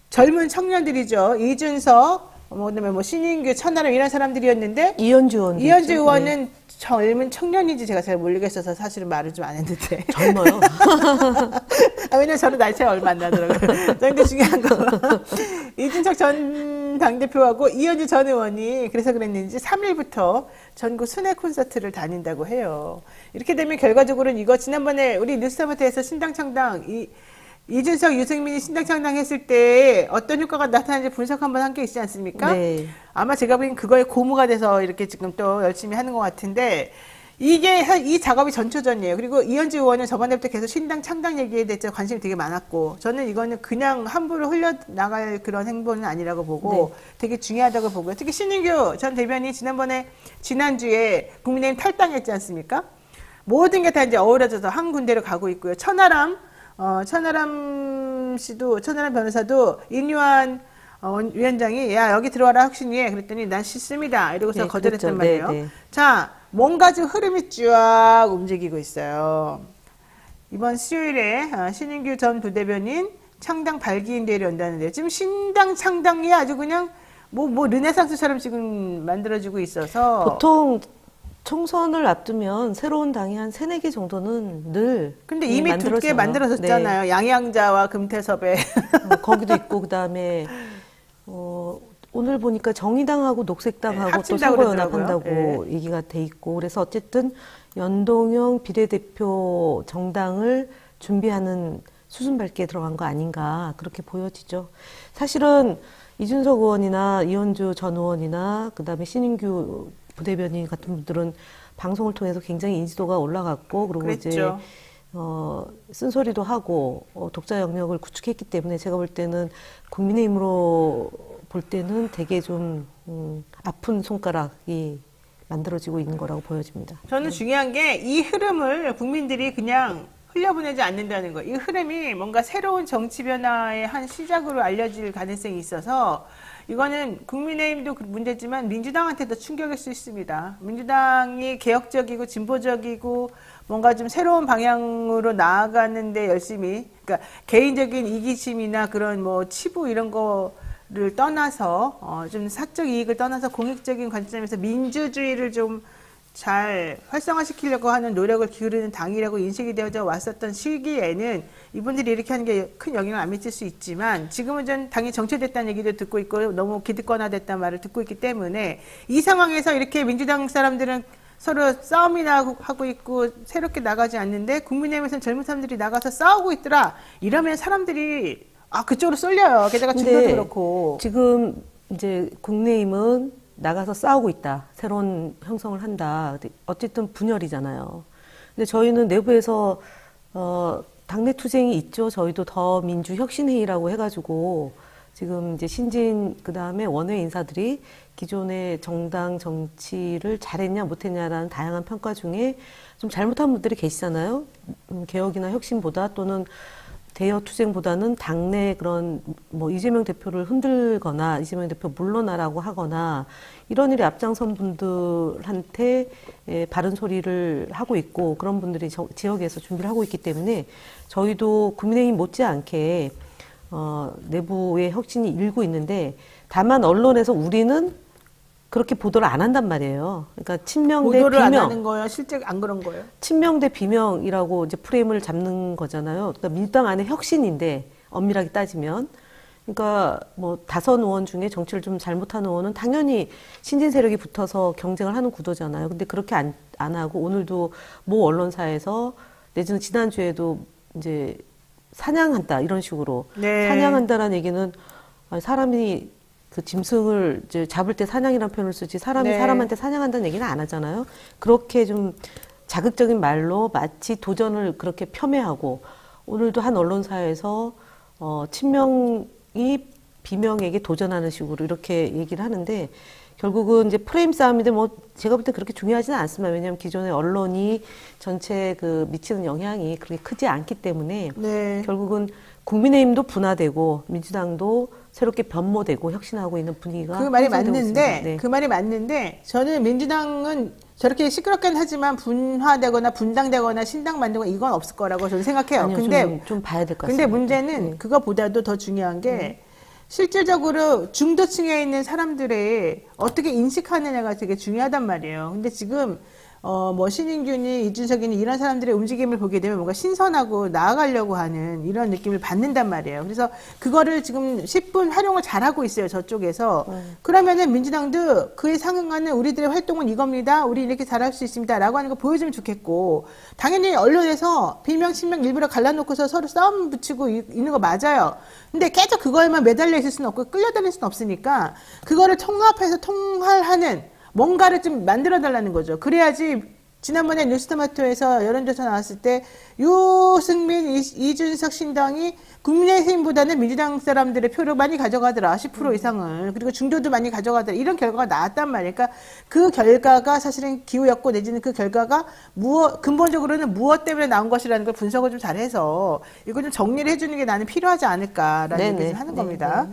젊은 청년들이죠. 이준석, 그다음에 뭐 신인규, 천하람 이런 사람들이었는데, 이현주 의원. 이현주 의원은 젊은 청년인지 제가 잘 모르겠어서 사실은 말을 좀 안 했는데. 젊어요. 왜냐면 저는 나이 차이 얼마 안 나더라고요. 근데 중요한 거. 이준석 전 당대표하고 이현주 전 의원이 그래서 그랬는지 3일부터 전국 순회 콘서트를 다닌다고 해요. 이렇게 되면 결과적으로는 이거 지난번에 우리 뉴스타마트에서 신당 창당, 이준석, 유승민이 신당 창당했을 때 어떤 효과가 나타나는지 분석 한번 한 게 있지 않습니까? 네. 아마 제가 보기엔 그거에 고무가 돼서 이렇게 지금 또 열심히 하는 것 같은데, 이 작업이 전초전이에요. 그리고 이현주 의원은 저번에부터 계속 신당 창당 얘기에 대해서 관심이 되게 많았고, 저는 이거는 그냥 함부로 흘려나갈 그런 행보는 아니라고 보고 되게 중요하다고 보고요. 특히 신인규 전 대변인이 지난주에 국민의힘 탈당했지 않습니까? 모든 게 다 이제 어우러져서 한 군데로 가고 있고요. 천하람 변호사도 인유한 위원장이 야 여기 들어와라 혁신위에 그랬더니 난 싫습니다 이러고서 네, 거절했단 그랬죠. 말이에요. 네. 자, 뭔가 좀 흐름이 쫙 움직이고 있어요. 이번 수요일에 신인규 전 부대변인 창당 발기인대회를 연다는데요. 지금 신당 창당이 아주 그냥 뭐 르네상스처럼 지금 만들어지고 있어서, 보통 총선을 앞두면 새로운 당이 한 3-4개 정도는 늘 근데 이미 두 개 만들어져요. 만들어졌잖아요. 네. 양양자와 금태섭에. 거기도 있고 그다음에 오늘 보니까 정의당하고 녹색당하고 또 합친다고 선거연합한다고 그러더라고요. 얘기가 돼 있고, 그래서 어쨌든 연동형 비례대표 정당을 준비하는 수순밟기에 들어간 거 아닌가 그렇게 보여지죠. 사실은 이준석 의원이나 이현주 전 의원이나 그다음에 신인규 부대변인 같은 분들은 방송을 통해서 굉장히 인지도가 올라갔고, 그리고 그랬죠. 이제 쓴소리도 하고 독자 영역을 구축했기 때문에 제가 볼 때는 국민의힘으로 볼 때는 되게 좀 아픈 손가락이 만들어지고 있는 거라고 보여집니다. 저는 중요한 게 이 흐름을 국민들이 그냥 흘려보내지 않는다는 거. 이 흐름이 뭔가 새로운 정치 변화의 한 시작으로 알려질 가능성이 있어서, 이거는 국민의힘도 문제지만 민주당한테도 충격일 수 있습니다. 민주당이 개혁적이고 진보적이고 뭔가 좀 새로운 방향으로 나아가는데 열심히, 그러니까 개인적인 이기심이나 그런 뭐 치부 이런 거를 떠나서 좀 사적 이익을 떠나서 공익적인 관점에서 민주주의를 좀 잘 활성화시키려고 하는 노력을 기울이는 당이라고 인식이 되어져 왔었던 시기에는 이분들이 이렇게 하는 게 큰 영향을 안 미칠 수 있지만, 지금은 전 당이 정체됐다는 얘기도 듣고 있고 너무 기득권화됐다는 말을 듣고 있기 때문에 이 상황에서 이렇게 민주당 사람들은 서로 싸움이나 하고 있고 새롭게 나가지 않는데 국민의힘에서는 젊은 사람들이 나가서 싸우고 있더라. 이러면 사람들이 그쪽으로 쏠려요. 게다가 중도도 그렇고. 지금 이제 국민의힘은 나가서 싸우고 있다. 새로운 형성을 한다. 어쨌든 분열이잖아요. 근데 저희는 내부에서 당내 투쟁이 있죠. 저희도 더 민주혁신회의라고 해가지고 지금 이제 신진 그다음에 원외 인사들이 기존의 정당 정치를 잘했냐 못했냐라는 다양한 평가 중에 좀 잘못한 분들이 계시잖아요. 개혁이나 혁신보다 또는 대여 투쟁보다는 당내 그런 뭐 이재명 대표를 흔들거나 이재명 대표 물러나라고 하거나 이런 일에 앞장선 분들한테 바른 소리를 하고 있고 그런 분들이 지역에서 준비를 하고 있기 때문에 저희도 국민의힘 못지않게 내부의 혁신이 일고 있는데 다만 언론에서 우리는 그렇게 보도를 안 한단 말이에요. 그러니까 친명 대 보도를 비명. 안 하는 거예요? 실제 안 그런 거예요? 친명 대 비명이라고 이제 프레임을 잡는 거잖아요. 그러니까 민주당 안에 혁신인데 엄밀하게 따지면. 그러니까 뭐 다선 의원 중에 정치를 좀 잘못하는 의원은 당연히 신진 세력이 붙어서 경쟁을 하는 구도잖아요. 근데 그렇게 안 하고 오늘도 모 언론사에서 내지는 지난주에도 이제 사냥한다 이런 식으로 네. 사냥한다라는 얘기는 사람이 그 짐승을 이제 잡을 때 사냥이라는 표현을 쓰지 사람이 네. 사람한테 사냥한다는 얘기는 안 하잖아요. 그렇게 좀 자극적인 말로 마치 도전을 그렇게 폄훼하고 오늘도 한 언론사에서 친명이 비명에게 도전하는 식으로 이렇게 얘기를 하는데 결국은 이제 프레임 싸움인데 뭐 제가 볼 때 그렇게 중요하지는 않습니다. 왜냐하면 기존의 언론이 전체 그 미치는 영향이 그렇게 크지 않기 때문에 네. 결국은 국민의힘도 분화되고 민주당도 새롭게 변모되고 혁신하고 있는 분위기가 그 말이 형성되고 맞는데 있습니다. 네. 그 말이 맞는데 저는 민주당은 저렇게 시끄럽긴 하지만 분화되거나 분당되거나 신당 만들거나 이건 없을 거라고 저는 생각해요. 아니요, 근데 좀 봐야 될 것 근데 같습니다. 문제는 그거보다도 더 중요한 게 실질적으로 중도층에 있는 사람들의 어떻게 인식하느냐가 되게 중요하단 말이에요. 근데 지금 뭐 신인균이 이준석이니 이런 사람들의 움직임을 보게 되면 뭔가 신선하고 나아가려고 하는 이런 느낌을 받는단 말이에요. 그래서 그거를 지금 10분 활용을 잘하고 있어요. 저쪽에서. 그러면은 민주당도 그에 상응하는 우리들의 활동은 이겁니다. 우리 이렇게 잘할 수 있습니다. 라고 하는 거 보여주면 좋겠고 당연히 언론에서 비명, 친명 일부러 갈라놓고서 서로 싸움 붙이고 있는 거 맞아요. 근데 계속 그거에만 매달려 있을 수는 없고 끌려다닐 수는 없으니까 그거를 통합해서 통할하는 뭔가를 좀 만들어 달라는 거죠. 그래야지 지난번에 뉴스토마토에서 여론조사 나왔을 때 유승민, 이준석 신당이 국민의힘보다는 민주당 사람들의 표를 많이 가져가더라. 10% 이상을. 그리고 중도도 많이 가져가더라. 이런 결과가 나왔단 말이에요. 그러니까 그 결과가 사실은 기후였고 내지는 그 결과가 근본적으로는 무엇 때문에 나온 것이라는 걸 분석을 좀 잘해서 이거 좀 정리를 해주는 게 나는 필요하지 않을까라는 얘기를 좀 하는 겁니다.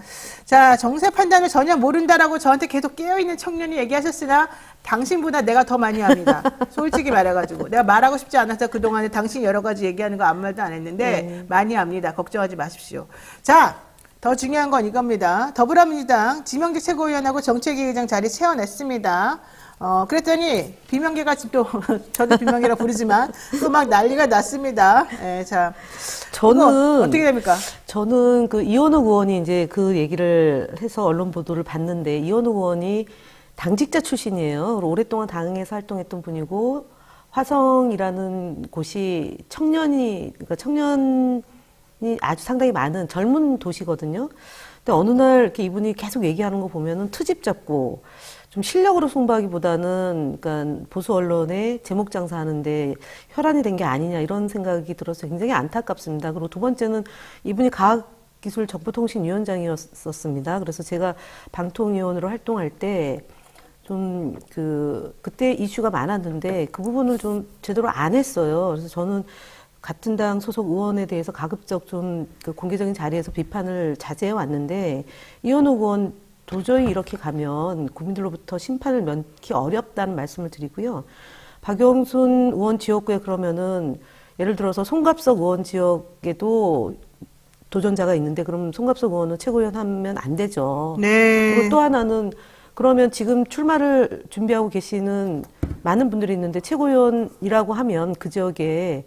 자, 정세 판단을 전혀 모른다라고 저한테 계속 깨어있는 청년이 얘기하셨으나 당신보다 내가 더 많이 합니다. 솔직히 말해가지고. 내가 말하고 싶지 않아서 그동안에 당신 여러 가지 얘기하는 거 아무 말도 안 했는데 많이 합니다. 걱정하지 마십시오. 자, 더 중요한 건 이겁니다. 더불어민주당 지명직 최고위원하고 정책위의장 자리 채워냈습니다. 그랬더니 비명계가 지금 또 저도 비명계라 부르지만 또 막 난리가 났습니다. 예, 자, 저는 어떻게 됩니까? 저는 그 이원욱 의원이 이제 그 얘기를 해서 언론 보도를 봤는데 이원욱 의원이 당직자 출신이에요. 오랫동안 당에서 활동했던 분이고 화성이라는 곳이 그러니까 청년이 아주 상당히 많은 젊은 도시거든요. 근데 어느 날 이렇게 이분이 계속 얘기하는 거 보면은 트집 잡고 좀 실력으로 승부하기보다는 그러니까 보수 언론에 제목 장사하는데 혈안이 된 게 아니냐 이런 생각이 들어서 굉장히 안타깝습니다. 그리고 두 번째는 이분이 과학기술정보통신위원장이었습니다. 그래서 제가 방통위원으로 활동할 때 좀 그때 이슈가 많았는데 그 부분을 좀 제대로 안 했어요. 그래서 저는 같은 당 소속 의원에 대해서 가급적 좀 그 공개적인 자리에서 비판을 자제해 왔는데 이현욱 의원 도저히 이렇게 가면 국민들로부터 심판을 면키 어렵다는 말씀을 드리고요. 박영순 의원 지역구에 그러면은 예를 들어서 송갑석 의원 지역에도 도전자가 있는데 그럼 송갑석 의원은 최고위원 하면 안 되죠. 네. 그리고 또 하나는 그러면 지금 출마를 준비하고 계시는 많은 분들이 있는데 최고위원이라고 하면 그 지역에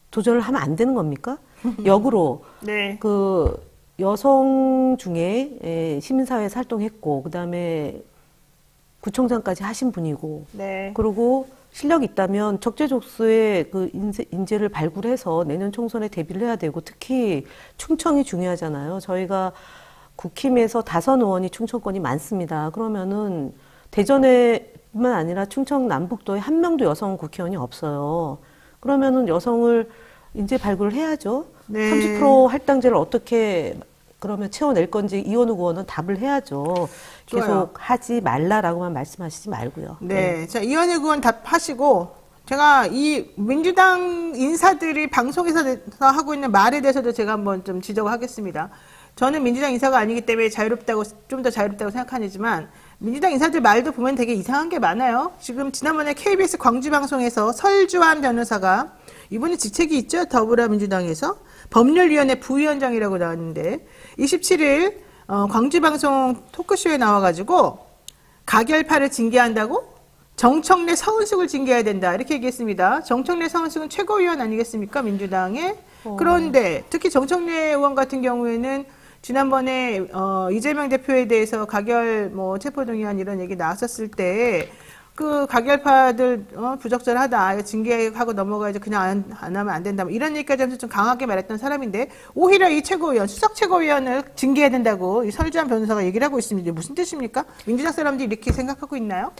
도전을 하면 안 되는 겁니까? 역으로 네. 그 여성 중에 시민사회에서 활동했고 그다음에 구청장까지 하신 분이고, 네. 그리고 실력이 있다면 적재적소에 그 인재를 발굴해서 내년 총선에 대비를 해야 되고, 특히 충청이 중요하잖아요. 저희가 국힘에서 5 의원이 충청권이 많습니다. 그러면은 대전에뿐만 아니라 충청 남북도에 한 명도 여성 국회의원이 없어요. 그러면은 여성을 인재 발굴을 해야죠. 네. 30% 할당제를 어떻게 그러면 채워낼 건지 이원우 의원은 답을 해야죠. 계속 좋아요. 하지 말라라고만 말씀하시지 말고요. 네. 자, 이현희 의원 답하시고, 제가 이 민주당 인사들이 방송에서 하고 있는 말에 대해서도 제가 한번 좀 지적을 하겠습니다. 저는 민주당 인사가 아니기 때문에 좀 더 자유롭다고 생각하지만, 민주당 인사들 말도 보면 되게 이상한 게 많아요. 지금 지난번에 KBS 광주방송에서 설주환 변호사가, 이분이 직책이 있죠? 더불어민주당에서 법률위원회 부위원장이라고 나왔는데 27일 광주방송 토크쇼에 나와가지고 가결파를 징계한다고 정청래 서은숙을 징계해야 된다 이렇게 얘기했습니다. 정청래 서은숙은 최고위원 아니겠습니까? 민주당의. 그런데 특히 정청래 의원 같은 경우에는 지난번에 이재명 대표에 대해서 가결 체포동의안 이런 얘기 나왔었을 때 그 가결파들 부적절하다, 이거 징계하고 넘어가야지, 그냥 안 하면 안 된다, 이런 얘기까지 하면서 좀 강하게 말했던 사람인데, 오히려 이 최고위원, 수석 최고위원을 징계해야 된다고 이 설주한 변호사가 얘기를 하고 있습니다. 무슨 뜻입니까? 민주당 사람들이 이렇게 생각하고 있나요?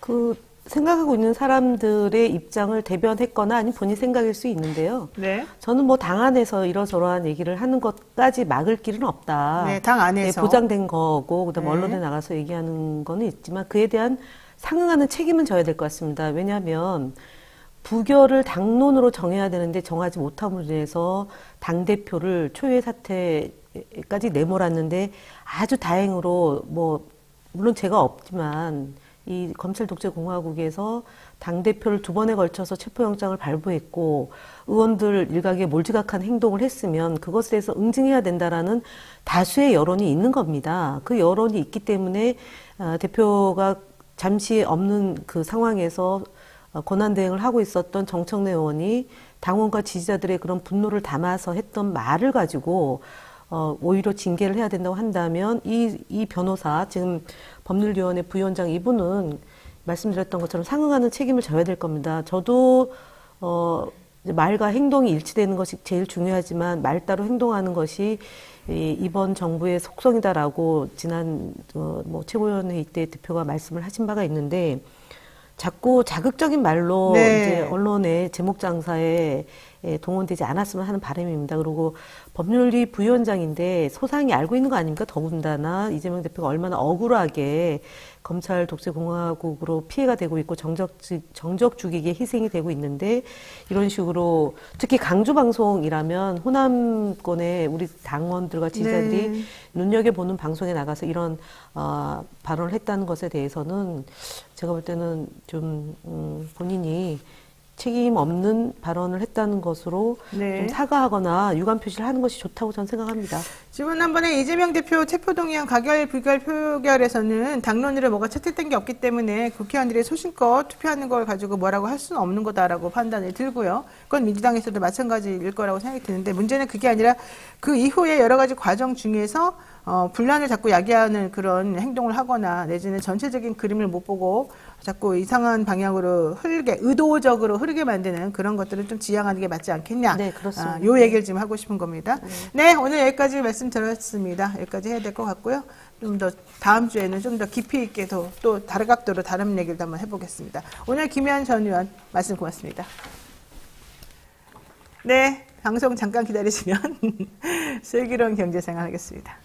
그 생각하고 있는 사람들의 입장을 대변했거나 아니면 본인 생각일 수 있는데요. 네. 저는 뭐 당 안에서 이러저러한 얘기를 하는 것까지 막을 길은 없다. 네, 당 안에서. 보장된 거고, 그다음 네. 언론에 나가서 얘기하는 거는 있지만 그에 대한 상응하는 책임은 져야 될 것 같습니다. 왜냐하면 부결을 당론으로 정해야 되는데 정하지 못함으로 인해서 당대표를 초유의 사태까지 내몰았는데, 아주 다행으로 물론 제가 없지만 이 검찰 독재 공화국에서 당대표를 2번에 걸쳐서 체포영장을 발부했고 의원들 일각에 몰지각한 행동을 했으면 그것에 대해서 응징해야 된다라는 다수의 여론이 있는 겁니다. 그 여론이 있기 때문에 대표가 잠시 없는 그 상황에서 권한대행을 하고 있었던 정청래 의원이 당원과 지지자들의 그런 분노를 담아서 했던 말을 가지고 오히려 징계를 해야 된다고 한다면 이 변호사, 지금 법률위원회 부위원장 이분은 말씀드렸던 것처럼 상응하는 책임을 져야 될 겁니다. 저도 말과 행동이 일치되는 것이 제일 중요하지만 말 따로 행동하는 것이 이번 정부의 속성이다라고 지난 최고위원회 때 대표가 말씀을 하신 바가 있는데, 자꾸 자극적인 말로 네. 이제 언론의 제목 장사에 동원되지 않았으면 하는 바람입니다. 그리고 법률위 부위원장인데 소상히 알고 있는 거 아닙니까? 더군다나 이재명 대표가 얼마나 억울하게 검찰 독재공화국으로 피해가 되고 있고 정적 죽이기에 희생이 되고 있는데, 이런 식으로 특히 강주방송이라면 호남권의 우리 당원들과 지지자들이 네. 눈여겨보는 방송에 나가서 이런 발언을 했다는 것에 대해서는 제가 볼 때는 좀 본인이 책임 없는 발언을 했다는 것으로 네. 좀 사과하거나 유감 표시를 하는 것이 좋다고 저는 생각합니다. 지난번에 이재명 대표 체포동의안 가결 불결 표결에서는 당론으로 뭐가 채택된 게 없기 때문에 국회의원들이 소신껏 투표하는 걸 가지고 뭐라고 할 수는 없는 거다라고 판단이 들고요. 그건 민주당에서도 마찬가지일 거라고 생각이 드는데, 문제는 그게 아니라 그 이후에 여러 가지 과정 중에서 분란을 자꾸 야기하는 그런 행동을 하거나 내지는 전체적인 그림을 못 보고 자꾸 이상한 방향으로 의도적으로 흐르게 만드는 그런 것들은 좀 지양하는 게 맞지 않겠냐. 네, 그렇습니다. 요 얘기를 좀 하고 싶은 겁니다. 네, 오늘 여기까지 말씀 드렸습니다. 여기까지 해야 될 것 같고요. 좀 더 다음 주에는 좀 더 깊이 있게 또 다른 각도로 다른 얘기를 한번 해보겠습니다. 오늘 김현 전 의원 말씀 고맙습니다. 네, 방송 잠깐 기다리시면 슬기로운 경제생활 하겠습니다.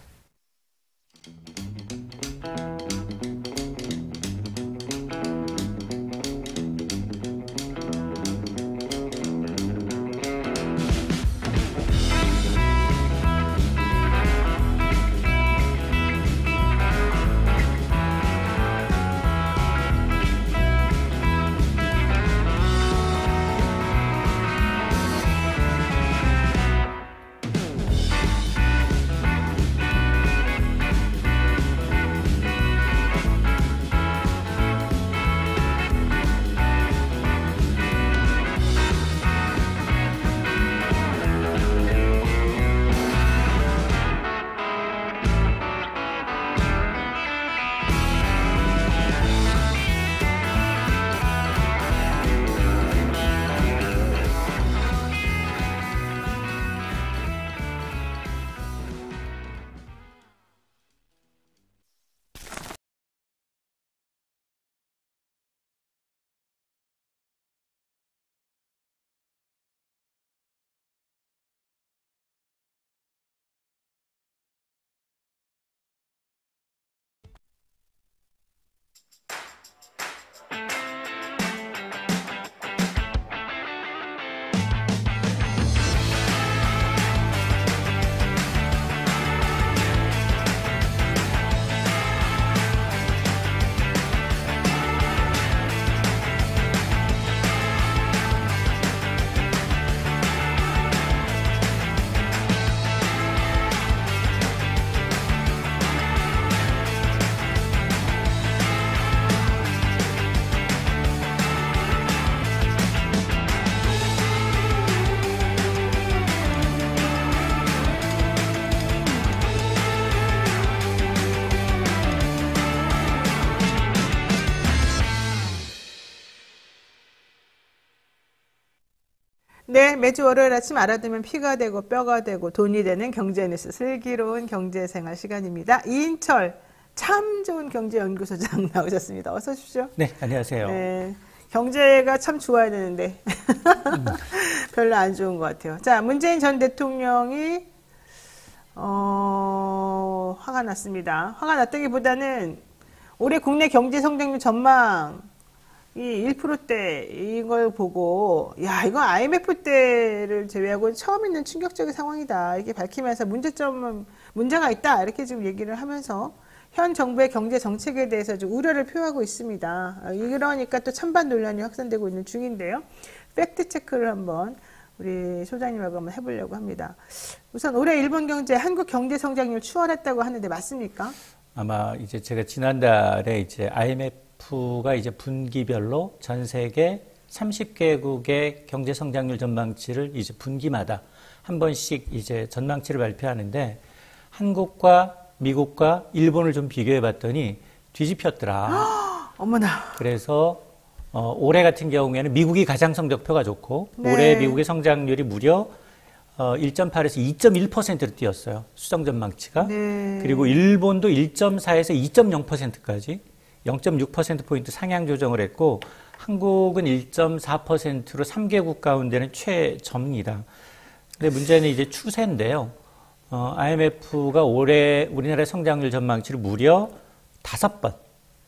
네, 매주 월요일 아침 알아두면 피가 되고 뼈가 되고 돈이 되는 경제뉴스 슬기로운 경제생활 시간입니다. 이인철 참 좋은 경제연구소장 나오셨습니다. 어서 오십시오. 네, 안녕하세요. 네, 경제가 참 좋아야 되는데 별로 안 좋은 것 같아요. 자, 문재인 전 대통령이 화가 났습니다. 화가 났다기보다는 올해 국내 경제 성장률 전망이 1%대 이걸 보고 야, 이건 IMF 때를 제외하고 처음 있는 충격적인 상황이다. 이렇게 밝히면서 문제가 있다. 이렇게 지금 얘기를 하면서 현 정부의 경제 정책에 대해서 좀 우려를 표하고 있습니다. 이러니까 또 찬반 논란이 확산되고 있는 중인데요. 팩트 체크를 한번 우리 소장님하고 한번 해보려고 합니다. 우선 올해 일본 경제, 한국 경제 성장률 추월했다고 하는데 맞습니까? 아마 이제 제가 지난달에 이제 IMF가 이제 분기별로 전 세계 30개국의 경제 성장률 전망치를 이제 분기마다 한 번씩 이제 전망치를 발표하는데 한국과 미국과 일본을 좀 비교해 봤더니 뒤집혔더라. 어머나. 그래서 올해 같은 경우에는 미국이 가장 성적표가 좋고 네. 올해 미국의 성장률이 무려 1.8에서 2.1%로 뛰었어요. 수정 전망치가. 네. 그리고 일본도 1.4에서 2.0%까지 0.6%포인트 상향 조정을 했고 한국은 1.4%로 3개국 가운데는 최저입니다. 근데 문제는 이제 추세인데요. IMF가 올해 우리나라의 성장률 전망치를 무려 5번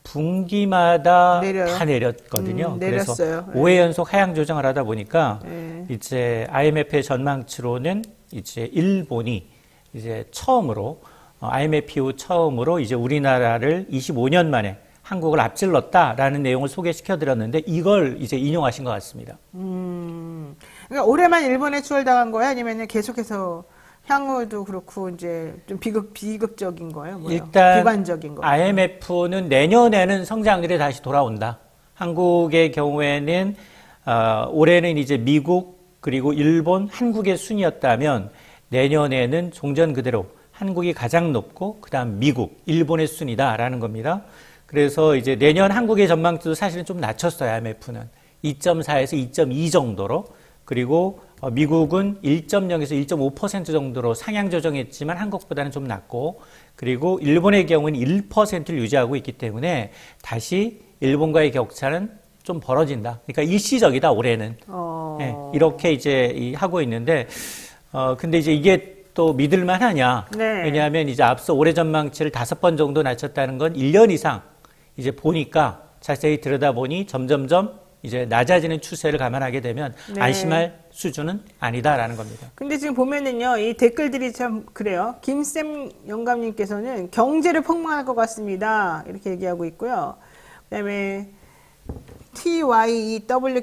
분기마다 다 내렸거든요. 내렸어요. 그래서 5회 연속 하향 조정을 하다 보니까 네. 이제 IMF의 전망치로는 이제 일본이 이제 처음으로 IMF 이후 처음으로 이제 우리나라를 25년 만에 한국을 앞질렀다라는 내용을 소개시켜 드렸는데 이걸 이제 인용하신 것 같습니다. 그러니까 올해만 일본에 추월당한 거야? 아니면 계속해서 향후도 그렇고 이제 좀 비극적인 거예요? 뭐예요? 일단 비관적인 거예요? IMF는 내년에는 성장률이 다시 돌아온다. 한국의 경우에는 올해는 이제 미국 그리고 일본, 한국의 순이었다면 내년에는 종전 그대로 한국이 가장 높고 그다음 미국, 일본의 순이다라는 겁니다. 그래서 이제 내년 한국의 전망치도 사실은 좀 낮췄어요. IMF는 2.4에서 2.2 정도로. 그리고 미국은 1.0에서 1.5% 정도로 상향 조정했지만 한국보다는 좀 낮고 그리고 일본의 경우는 1%를 유지하고 있기 때문에 다시 일본과의 격차는 좀 벌어진다. 그러니까 일시적이다 올해는. 네, 이렇게 이제 하고 있는데 근데 이제 이게 또 믿을만 하냐? 네. 왜냐하면 이제 앞서 올해 전망치를 5번 정도 낮췄다는 건 1년 이상 이제 보니까 자세히 들여다보니 점점점 이제 낮아지는 추세를 감안하게 되면 네. 안심할 수준은 아니다라는 겁니다. 근데 지금 보면은요, 이 댓글들이 참 그래요. 김쌤 영감님께서는 경제를 폭망할 것 같습니다. 이렇게 얘기하고 있고요. 그 다음에 TYEWQIUIT님,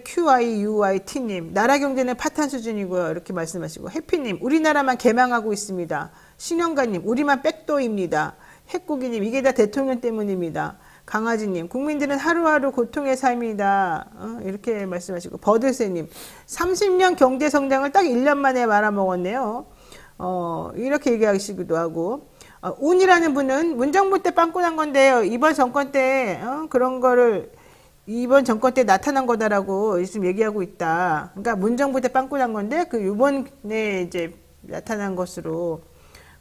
나라 경제는 파탄 수준이고요. 이렇게 말씀하시고, 해피님, 우리나라만 개망하고 있습니다. 신영가님, 우리만 백도입니다. 핵고기님, 이게 다 대통령 때문입니다. 강아지님, 국민들은 하루하루 고통의 삶이다. 이렇게 말씀하시고, 버드세님, 30년 경제 성장을 딱 1년 만에 말아먹었네요. 이렇게 얘기하시기도 하고, 운이라는 분은 문정부 때 빵꾸 난 건데요. 이번 정권 때, 그런 거를 이번 정권 때 나타난 거다라고 지금 얘기하고 있다. 그러니까 문정부 때 빵꾸 난 건데, 이번에 이제 나타난 것으로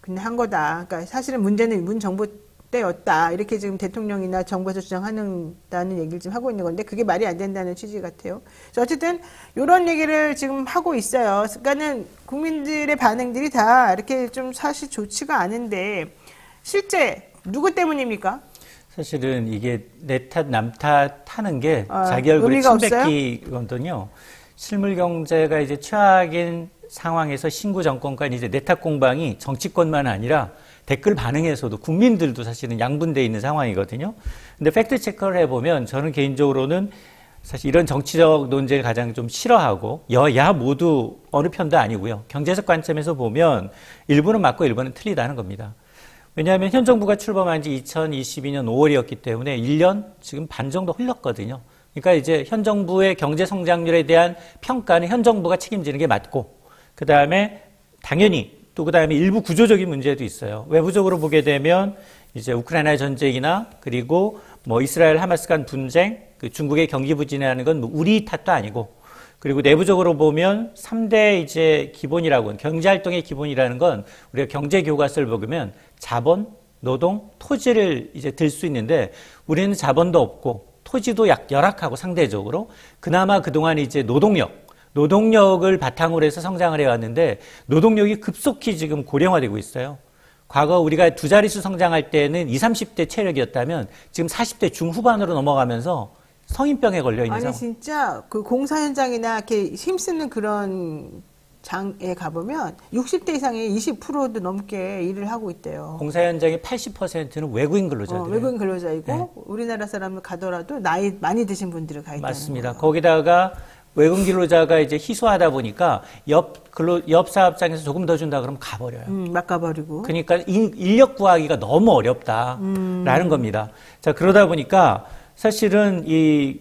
그냥 한 거다. 그러니까 사실은 문제는 문정부 때였다. 이렇게 지금 대통령이나 정부에서 주장하는다는 얘기를 지금 하고 있는 건데 그게 말이 안 된다는 취지 같아요. 그래서 어쨌든 이런 얘기를 지금 하고 있어요. 그러니까는 국민들의 반응들이 다 이렇게 좀 사실 좋지가 않은데 실제 누구 때문입니까? 사실은 이게 내 탓, 남 탓 하는 게 자기 얼굴에 침 뱉기거든요. 실물 경제가 이제 최악인 상황에서 신구 정권까지 이제 내탁 공방이 정치권만 아니라 댓글 반응에서도 국민들도 사실은 양분되어 있는 상황이거든요. 근데 팩트 체크를 해보면 저는 개인적으로는 사실 이런 정치적 논쟁을 가장 좀 싫어하고 여야 모두 어느 편도 아니고요. 경제적 관점에서 보면 일부는 맞고 일부는 틀리다는 겁니다. 왜냐하면 현 정부가 출범한 지 2022년 5월이었기 때문에 1년 지금 반 정도 흘렀거든요. 그러니까 이제 현 정부의 경제 성장률에 대한 평가는 현 정부가 책임지는 게 맞고 그 다음에 당연히 또 그 다음에 일부 구조적인 문제도 있어요. 외부적으로 보게 되면 이제 우크라이나 전쟁이나 그리고 뭐 이스라엘 하마스 간 분쟁, 그 중국의 경기 부진이라는 건 뭐 우리 탓도 아니고 그리고 내부적으로 보면 3대 이제 기본이라고, 경제활동의 기본이라는 건 우리가 경제교과서를 보면 자본, 노동, 토지를 이제 들 수 있는데 우리는 자본도 없고 토지도 열악하고 상대적으로 그나마 그동안 이제 노동력을 바탕으로 해서 성장을 해왔는데 노동력이 급속히 지금 고령화되고 있어요. 과거 우리가 두 자릿수 성장할 때는 20, 30대 체력이었다면 지금 40대 중후반으로 넘어가면서 성인병에 걸려 있는 상황. 아니 진짜 그 공사 현장이나 이렇게 힘쓰는 그런 장에 가보면 60대 이상의 20%도 넘게 일을 하고 있대요. 공사 현장의 80%는 외국인 근로자들. 외국인 근로자이고 네. 우리나라 사람을 가더라도 나이 많이 드신 분들을 가 있다는 맞습니다. 거예요. 거기다가 외국인 근로자가 이제 희소하다 보니까 옆 사업장에서 조금 더 준다 그러면 가버려요. 막 가버리고. 그러니까 인력 구하기가 너무 어렵다라는 겁니다. 자, 그러다 보니까 사실은 이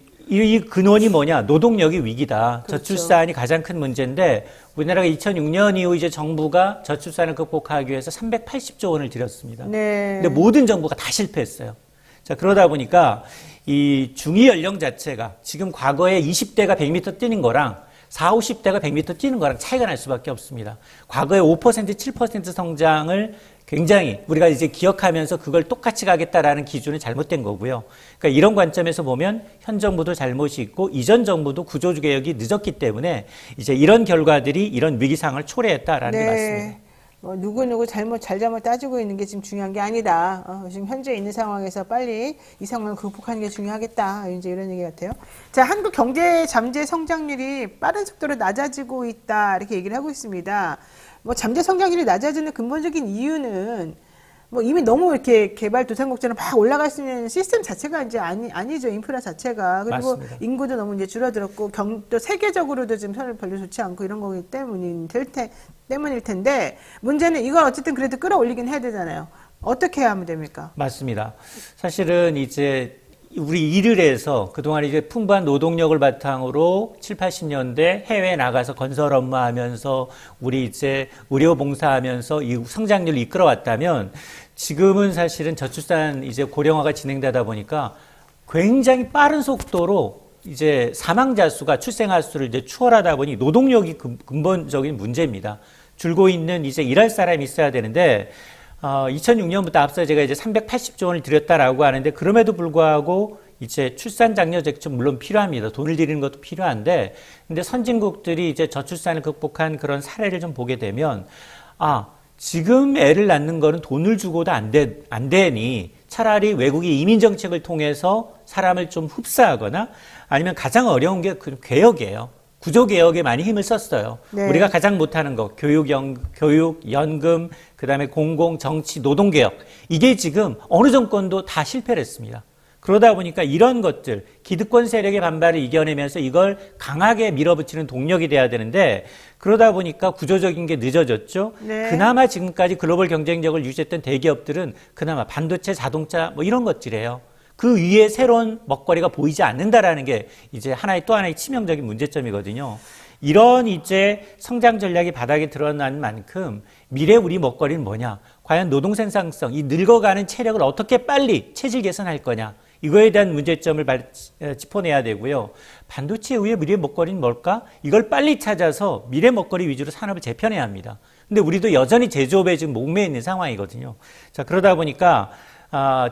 근원이 뭐냐? 노동력이 위기다. 그렇죠. 저출산이 가장 큰 문제인데 우리나라가 2006년 이후 이제 정부가 저출산을 극복하기 위해서 380조 원을 들였습니다. 네. 근데 모든 정부가 다 실패했어요. 자, 그러다 보니까 이 중위 연령 자체가 지금 과거에 20대가 100m 뛰는 거랑 40, 50대가 100m 뛰는 거랑 차이가 날 수밖에 없습니다. 과거에 5%, 7% 성장을 굉장히 우리가 이제 기억하면서 그걸 똑같이 가겠다라는 기준은 잘못된 거고요. 그러니까 이런 관점에서 보면 현 정부도 잘못이 있고 이전 정부도 구조조 개혁이 늦었기 때문에 이제 이런 결과들이 이런 위기 상황을 초래했다라는 게 맞습니다. 뭐 누구 잘잘못 따지고 있는 게 지금 중요한 게 아니다. 지금 현재 있는 상황에서 빨리 이 상황을 극복하는 게 중요하겠다. 이제 이런 얘기 같아요. 자, 한국 경제 잠재 성장률이 빠른 속도로 낮아지고 있다. 이렇게 얘기를 하고 있습니다. 뭐 잠재 성장률이 낮아지는 근본적인 이유는 뭐 이미 너무 이렇게 개발도상국처럼 막 올라갈 수 있는 시스템 자체가 이제 아니죠. 인프라 자체가. 그리고 맞습니다. 인구도 너무 이제 줄어들었고 또 세계적으로도 지금 선을 별로 좋지 않고 이런 거기 때문일 텐데 문제는 이걸 어쨌든 그래도 끌어올리긴 해야 되잖아요. 어떻게 하면 됩니까? 맞습니다. 사실은 이제 우리 일을 해서 그동안 이제 풍부한 노동력을 바탕으로 7, 80년대 해외에 나가서 건설 업무 하면서 우리 이제 의료 봉사하면서 이 성장률을 이끌어왔다면 지금은 사실은 저출산 이제 고령화가 진행되다 보니까 굉장히 빠른 속도로 이제 사망자 수가 출생아 수를 이제 추월하다 보니 노동력이 근본적인 문제입니다. 줄고 있는 이제 일할 사람이 있어야 되는데 2006년부터 앞서 제가 이제 380조 원을 들였다라고 하는데 그럼에도 불구하고 이제 출산 장려 대책 물론 필요합니다. 돈을 들이는 것도 필요한데 근데 선진국들이 이제 저출산을 극복한 그런 사례를 좀 보게 되면 지금 애를 낳는 거는 돈을 주고도 안 되니 차라리 외국이 이민 정책을 통해서 사람을 좀 흡수하거나 아니면 가장 어려운 게 그 개혁이에요. 구조개혁에 많이 힘을 썼어요. 네. 우리가 가장 못하는 거, 교육, 연금, 그 다음에 공공, 정치, 노동개혁. 이게 지금 어느 정권도 다 실패를 했습니다. 그러다 보니까 이런 것들, 기득권 세력의 반발을 이겨내면서 이걸 강하게 밀어붙이는 동력이 돼야 되는데 그러다 보니까 구조적인 게 늦어졌죠. 네. 그나마 지금까지 글로벌 경쟁력을 유지했던 대기업들은 그나마 반도체, 자동차 뭐 이런 것들이에요. 그 위에 새로운 먹거리가 보이지 않는다라는 게 이제 또 하나의 치명적인 문제점이거든요. 이런 이제 성장 전략이 바닥에 드러난 만큼 미래 우리 먹거리는 뭐냐? 과연 노동 생산성, 이 늙어가는 체력을 어떻게 빨리 체질 개선할 거냐? 이거에 대한 문제점을 짚어내야 되고요. 반도체 이후의 미래 먹거리는 뭘까? 이걸 빨리 찾아서 미래 먹거리 위주로 산업을 재편해야 합니다. 근데 우리도 여전히 제조업에 지금 목매여 있는 상황이거든요. 자, 그러다 보니까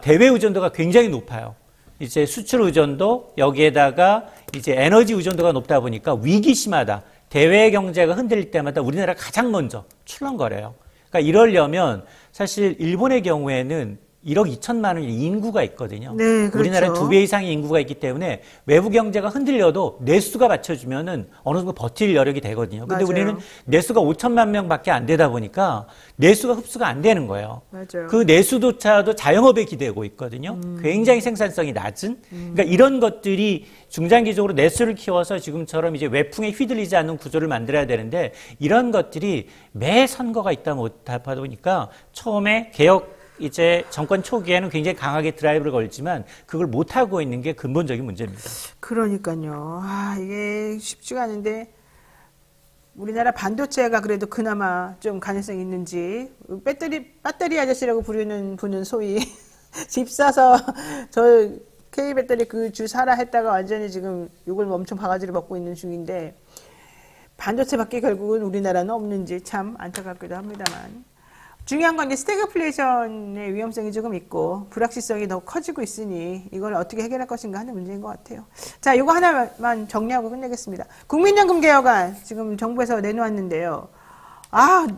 대외 의존도가 굉장히 높아요. 이제 수출 의존도 여기에다가 이제 에너지 의존도가 높다 보니까 위기 심하다. 대외 경제가 흔들릴 때마다 우리나라가 가장 먼저 출렁거려요. 그러니까 이러려면 사실 일본의 경우에는 1억 2천만 원의 인구가 있거든요. 네, 그렇죠. 우리나라에 2배 이상의 인구가 있기 때문에 외부 경제가 흔들려도 내수가 받쳐주면은 어느 정도 버틸 여력이 되거든요. 근데 맞아요. 우리는 내수가 5천만 명밖에 안 되다 보니까 내수가 흡수가 안 되는 거예요. 맞아요. 그 내수조차도 자영업에 기대고 있거든요. 굉장히 생산성이 낮은. 그러니까 이런 것들이 중장기적으로 내수를 키워서 지금처럼 이제 외풍에 휘둘리지 않는 구조를 만들어야 되는데 이런 것들이 매 선거가 있다 못하다 보니까 처음에 개혁 이제 정권 초기에는 굉장히 강하게 드라이브를 걸지만 그걸 못하고 있는 게 근본적인 문제입니다. 그러니까요. 이게 쉽지가 않은데 우리나라 반도체가 그래도 그나마 좀 가능성이 있는지 배터리 아저씨라고 부르는 분은 소위 집 사서 저 K배터리 그 주 사라 했다가 완전히 지금 이걸 엄청 바가지를 먹고 있는 중인데 반도체밖에 결국은 우리나라는 없는지 참 안타깝기도 합니다만 중요한 건 이제 스태그플레이션의 위험성이 조금 있고 불확실성이 더 커지고 있으니 이걸 어떻게 해결할 것인가 하는 문제인 것 같아요. 자, 이거 하나만 정리하고 끝내겠습니다. 국민연금 개혁안 지금 정부에서 내놓았는데요.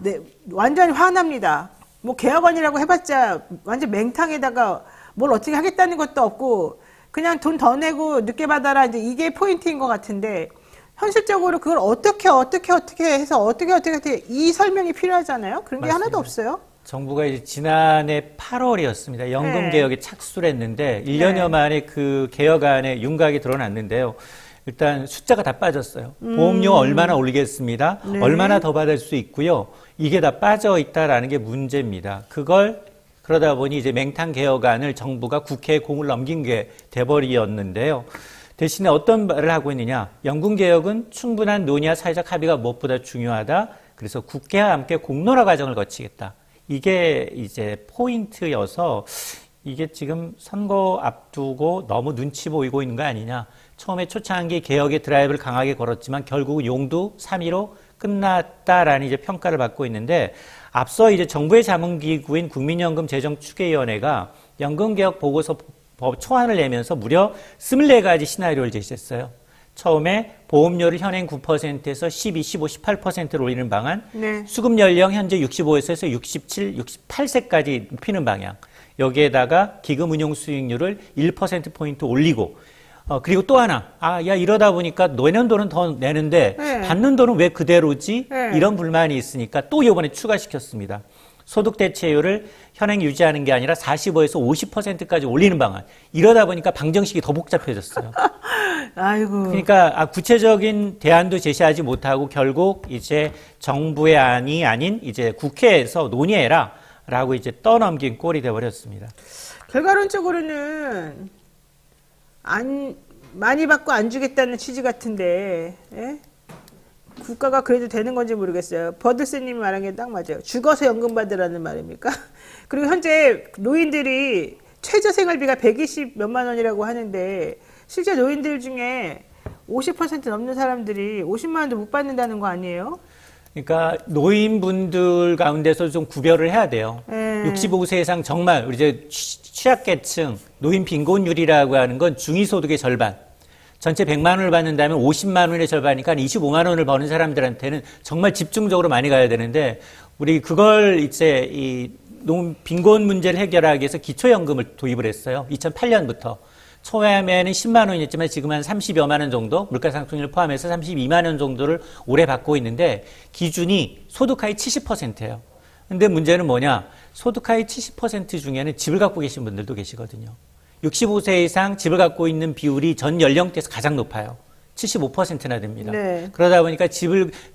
네, 완전히 화납니다. 뭐 개혁안이라고 해봤자 완전 맹탕에다가 뭘 어떻게 하겠다는 것도 없고 그냥 돈 더 내고 늦게 받아라 이제 이게 포인트인 것 같은데 현실적으로 그걸 어떻게 해서 어떻게 이 설명이 필요하잖아요. 그런 게 맞습니다. 하나도 없어요. 정부가 이제 지난해 8월이었습니다. 연금 네. 개혁에 착수를 했는데 1년여 만에 그 개혁안에 윤곽이 드러났는데요. 일단 숫자가 다 빠졌어요. 보험료 얼마나 올리겠습니다. 네. 얼마나 더 받을 수 있고요. 이게 다 빠져 있다라는 게 문제입니다. 그러다 보니 이제 맹탕 개혁안을 정부가 국회에 공을 넘긴 게 돼버렸는데요. 대신에 어떤 말을 하고 있느냐. 연금 개혁은 충분한 논의와 사회적 합의가 무엇보다 중요하다. 그래서 국회와 함께 공론화 과정을 거치겠다. 이게 이제 포인트여서 이게 지금 선거 앞두고 너무 눈치 보이고 있는 거 아니냐. 처음에 초창기 개혁의 드라이브를 강하게 걸었지만 결국 용두 3위로 끝났다라는 이제 평가를 받고 있는데 앞서 이제 정부의 자문기구인 국민연금 재정추계위원회가 연금개혁 보고서 초안을 내면서 무려 24가지 시나리오를 제시했어요. 처음에 보험료를 현행 9%에서 12, 15, 18%로 올리는 방안, 네. 수급 수급연령 현재 65세에서 67, 68세까지 높이는 방향, 여기에다가 기금 운용 수익률을 1%포인트 올리고, 그리고 또 하나, 이러다 보니까 내는 돈은 더 내는데 네. 받는 돈은 왜 그대로지? 네. 이런 불만이 있으니까 또 이번에 추가시켰습니다. 소득 대체율을 현행 유지하는 게 아니라 45에서 50%까지 올리는 방안. 이러다 보니까 방정식이 더 복잡해졌어요. 아이고. 그러니까 구체적인 대안도 제시하지 못하고 결국 이제 정부의 안이 아닌 이제 국회에서 논의해라라고 이제 떠넘긴 꼴이 돼버렸습니다. 결과론적으로는 많이 받고 안 주겠다는 취지 같은데, 예? 국가가 그래도 되는 건지 모르겠어요. 버드세님이 말한 게 딱 맞아요. 죽어서 연금 받으라는 말입니까? 그리고 현재 노인들이 최저생활비가 120 몇만 원이라고 하는데 실제 노인들 중에 50% 넘는 사람들이 50만 원도 못 받는다는 거 아니에요? 그러니까 노인분들 가운데서 좀 구별을 해야 돼요. 65세 이상 정말 우리 이제 취약계층 노인 빈곤율이라고 하는 건 중위소득의 절반. 전체 100만 원을 받는다면 50만 원의 절반이니까 25만 원을 버는 사람들한테는 정말 집중적으로 많이 가야 되는데 우리 그걸 이제 이 빈곤 문제를 해결하기 위해서 기초연금을 도입을 했어요. 2008년부터. 처음에는 10만 원이었지만 지금 한 30여만 원 정도, 물가상승률 포함해서 32만 원 정도를 올해 받고 있는데 기준이 소득하위 70%예요. 근데 문제는 뭐냐? 소득하위 70% 중에는 집을 갖고 계신 분들도 계시거든요. 65세 이상 집을 갖고 있는 비율이 전 연령대에서 가장 높아요. 75%나 됩니다. 네. 그러다 보니까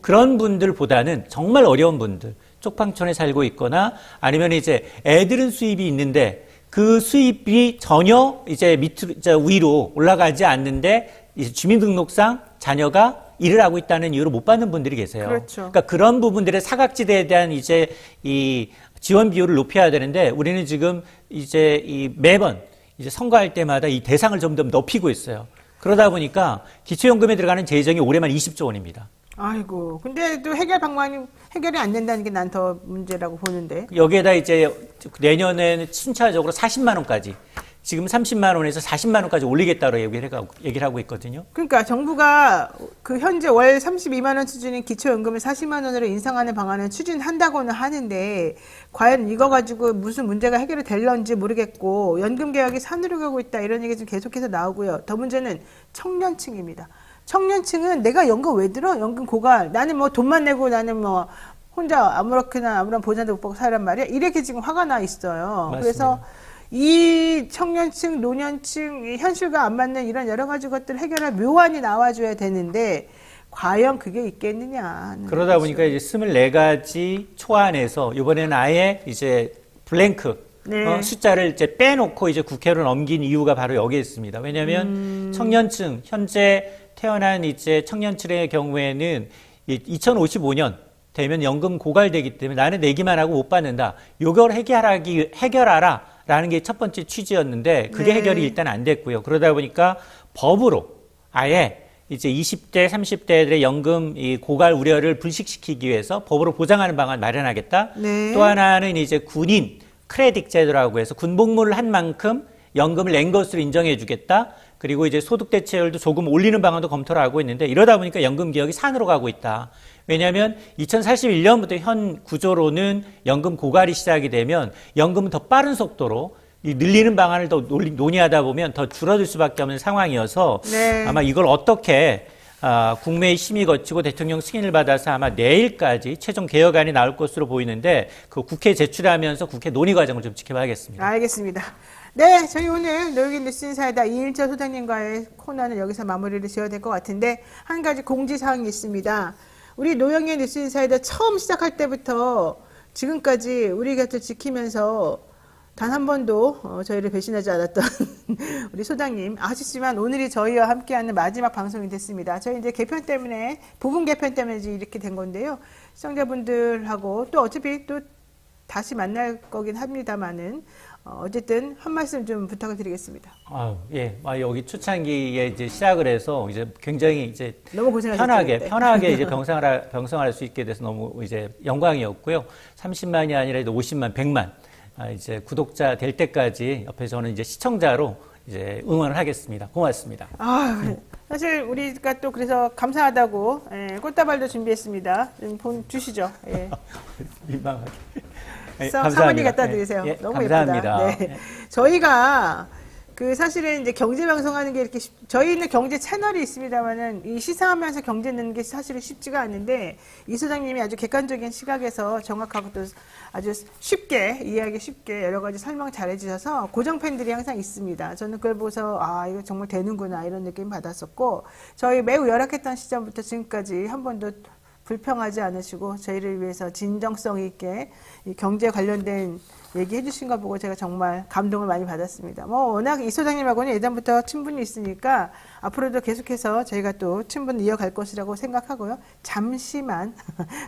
그런 분들보다는 정말 어려운 분들, 쪽방촌에 살고 있거나 아니면 이제 애들은 수입이 있는데 그 수입이 전혀 이제 위로 올라가지 않는데 이제 주민등록상 자녀가 일을 하고 있다는 이유로 못 받는 분들이 계세요. 그렇죠. 그러니까 그런 부분들의 사각지대에 대한 이제 이 지원 비율을 높여야 되는데 우리는 지금 이제 매번 이제 선거할 때마다 이 대상을 좀 더 높이고 있어요. 그러다 보니까 기초연금에 들어가는 재정이 올해만 20조 원입니다. 아이고. 근데 또 해결 방안이 해결이 안 된다는 게 난 더 문제라고 보는데. 여기에다 이제 내년에는 순차적으로 40만 원까지 지금 30만 원에서 40만 원까지 올리겠다고 얘기를 하고 있거든요. 그러니까 정부가 그 현재 월 32만 원 수준인 기초연금을 40만 원으로 인상하는 방안을 추진한다고는 하는데 과연 이거 가지고 무슨 문제가 해결이 될런지 모르겠고 연금 개혁이 산으로 가고 있다 이런 얘기 좀 계속해서 나오고요. 더 문제는 청년층입니다. 청년층은 내가 연금 왜 들어? 연금 고갈. 나는 뭐 돈만 내고 나는 뭐 혼자 아무런 보장도 못 받고 살란 말이야. 이렇게 지금 화가 나 있어요. 맞습니다. 그래서 이 청년층, 노년층, 이 현실과 안 맞는 이런 여러 가지 것들을 해결할 묘안이 나와줘야 되는데 과연 그게 있겠느냐. 그러다 보니까 이제 24가지 초안에서 이번에는 아예 이제 블랭크 네. 숫자를 이제 빼놓고 이제 국회로 넘긴 이유가 바로 여기에 있습니다. 왜냐하면 청년층 현재 태어난 이제 청년층의 경우에는 2055년 되면 연금 고갈되기 때문에 나는 내기만 하고 못 받는다. 이걸 해결하라. 라는 게 첫 번째 취지였는데 그게 네. 해결이 일단 안 됐고요. 그러다 보니까 법으로 아예 이제 20대, 30대들의 연금 이 고갈 우려를 불식시키기 위해서 법으로 보장하는 방안 마련하겠다. 네. 또 하나는 이제 군인 크레딧 제도라고 해서 군복무를 한 만큼 연금을 낸 것으로 인정해 주겠다. 그리고 이제 소득 대체율도 조금 올리는 방안도 검토를 하고 있는데 이러다 보니까 연금 개혁이 산으로 가고 있다. 왜냐하면 2041년부터 현 구조로는 연금 고갈이 시작이 되면 연금은 더 빠른 속도로 이 늘리는 방안을 더 논의하다 보면 더 줄어들 수밖에 없는 상황이어서 네. 아마 이걸 어떻게 국회의 심의 거치고 대통령 승인을 받아서 아마 내일까지 최종 개혁안이 나올 것으로 보이는데 그 국회에 제출하면서 국회 논의 과정을 좀 지켜봐야겠습니다. 알겠습니다. 네, 저희 오늘 노영희 뉴스인사이다 이인철 소장님과의 코너는 여기서 마무리를 지어야 될 것 같은데 한 가지 공지사항이 있습니다. 우리 노영희 뉴스인사이다 처음 시작할 때부터 지금까지 우리 곁을 지키면서 단 한 번도 저희를 배신하지 않았던 우리 소장님 아쉽지만 오늘이 저희와 함께하는 마지막 방송이 됐습니다. 저희 이제 개편 때문에 부분 개편 때문에 이렇게 된 건데요. 시청자분들하고 또 어차피 또 다시 만날 거긴 합니다만은 어쨌든 한 말씀 좀 부탁을 드리겠습니다. 예, 여기 초창기에 이제 시작을 해서 이제 굉장히 이제 너무 고생하셨죠. 편하게 이제 병성할 수 있게 돼서 너무 이제 영광이었고요. 30만이 아니라 50만, 100만. 이제 구독자 될 때까지 옆에 저는 이제 시청자로 이제 응원을 하겠습니다. 고맙습니다. 사실 우리가 또 그래서 감사하다고 꽃다발도 준비했습니다. 좀 주시죠. 예. 민망하게. 사모님 갖다 드리세요. 예, 너무 감사합니다. 예쁘다. 네. 저희가 사실은 이제 경제 방송하는 게 이렇게 저희는 경제 채널이 있습니다만은 이 시사하면서 경제 넣는 게 사실은 쉽지가 않은데 이 소장님이 아주 객관적인 시각에서 정확하고 또 아주 쉽게 이해하기 쉽게 여러 가지 설명 잘해 주셔서 고정 팬들이 항상 있습니다. 저는 그걸 보고서 이거 정말 되는구나 이런 느낌 받았었고 저희 매우 열악했던 시점부터 지금까지 한 번도 불평하지 않으시고 저희를 위해서 진정성 있게 이 경제 관련된 얘기해 주신 거 보고 제가 정말 감동을 많이 받았습니다. 워낙 이 소장님하고는 예전부터 친분이 있으니까 앞으로도 계속해서 저희가 또 친분을 이어갈 것이라고 생각하고요. 잠시만,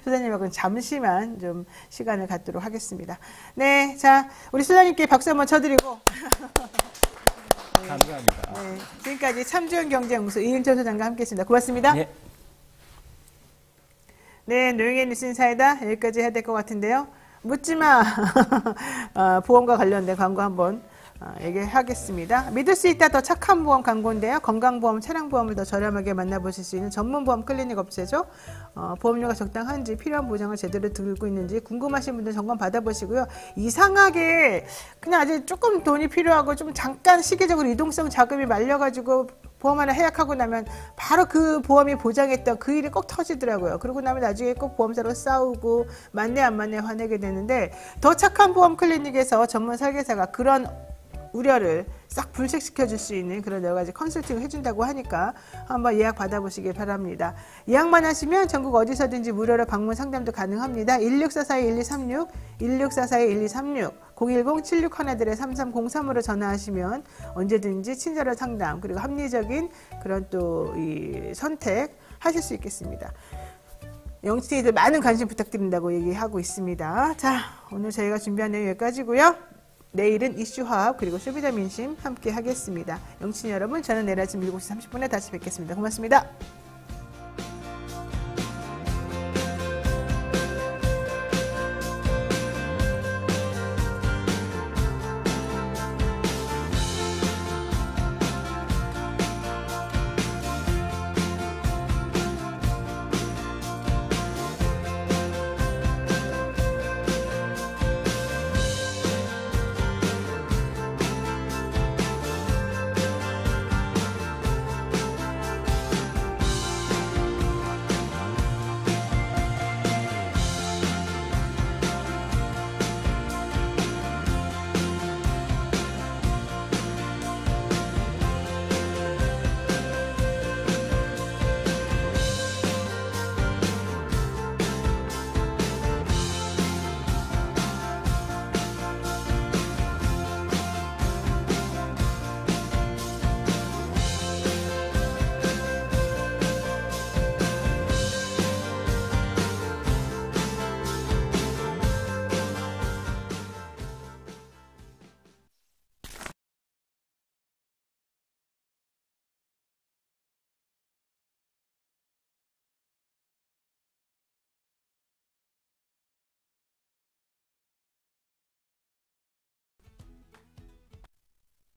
소장님하고는 잠시만 좀 시간을 갖도록 하겠습니다. 네, 자, 우리 소장님께 박수 한번 쳐드리고. 네, 감사합니다. 네, 지금까지 참좋은 경제연구소 이인철 소장과 함께 했습니다. 고맙습니다. 네. 네, 노영희 뉴스인사이다 여기까지 해야 될 것 같은데요. 묻지마 보험과 관련된 광고 한번 얘기하겠습니다. 믿을 수 있다 더 착한 보험 광고인데요. 건강보험, 차량보험을 더 저렴하게 만나보실 수 있는 전문보험 클리닉 업체죠. 보험료가 적당한지 필요한 보장을 제대로 들고 있는지 궁금하신 분들 점검 받아보시고요. 이상하게 그냥 아주 조금 돈이 필요하고 좀 잠깐 시기적으로 이동성 자금이 말려가지고 보험 하나 해약하고 나면 바로 그 보험이 보장했던 그 일이 꼭 터지더라고요. 그러고 나면 나중에 꼭 보험사로 싸우고 맞네 안 맞네 화내게 되는데 더 착한 보험 클리닉에서 전문 설계사가 그런 우려를 싹 불식시켜 줄 수 있는 그런 여러 가지 컨설팅을 해준다고 하니까 한번 예약 받아보시길 바랍니다. 예약만 하시면 전국 어디서든지 무료로 방문 상담도 가능합니다. 1644-1236, 1644-1236, 010-7613-3303으로 전화하시면 언제든지 친절한 상담 그리고 합리적인 그런 또 이 선택 하실 수 있겠습니다. 영친이들 많은 관심 부탁드린다고 얘기하고 있습니다. 자, 오늘 저희가 준비한 내용 여기까지고요. 내일은 이슈화합 그리고 쇼비자 민심 함께 하겠습니다. 영친 여러분, 저는 내일 아침 7시 30분에 다시 뵙겠습니다. 고맙습니다.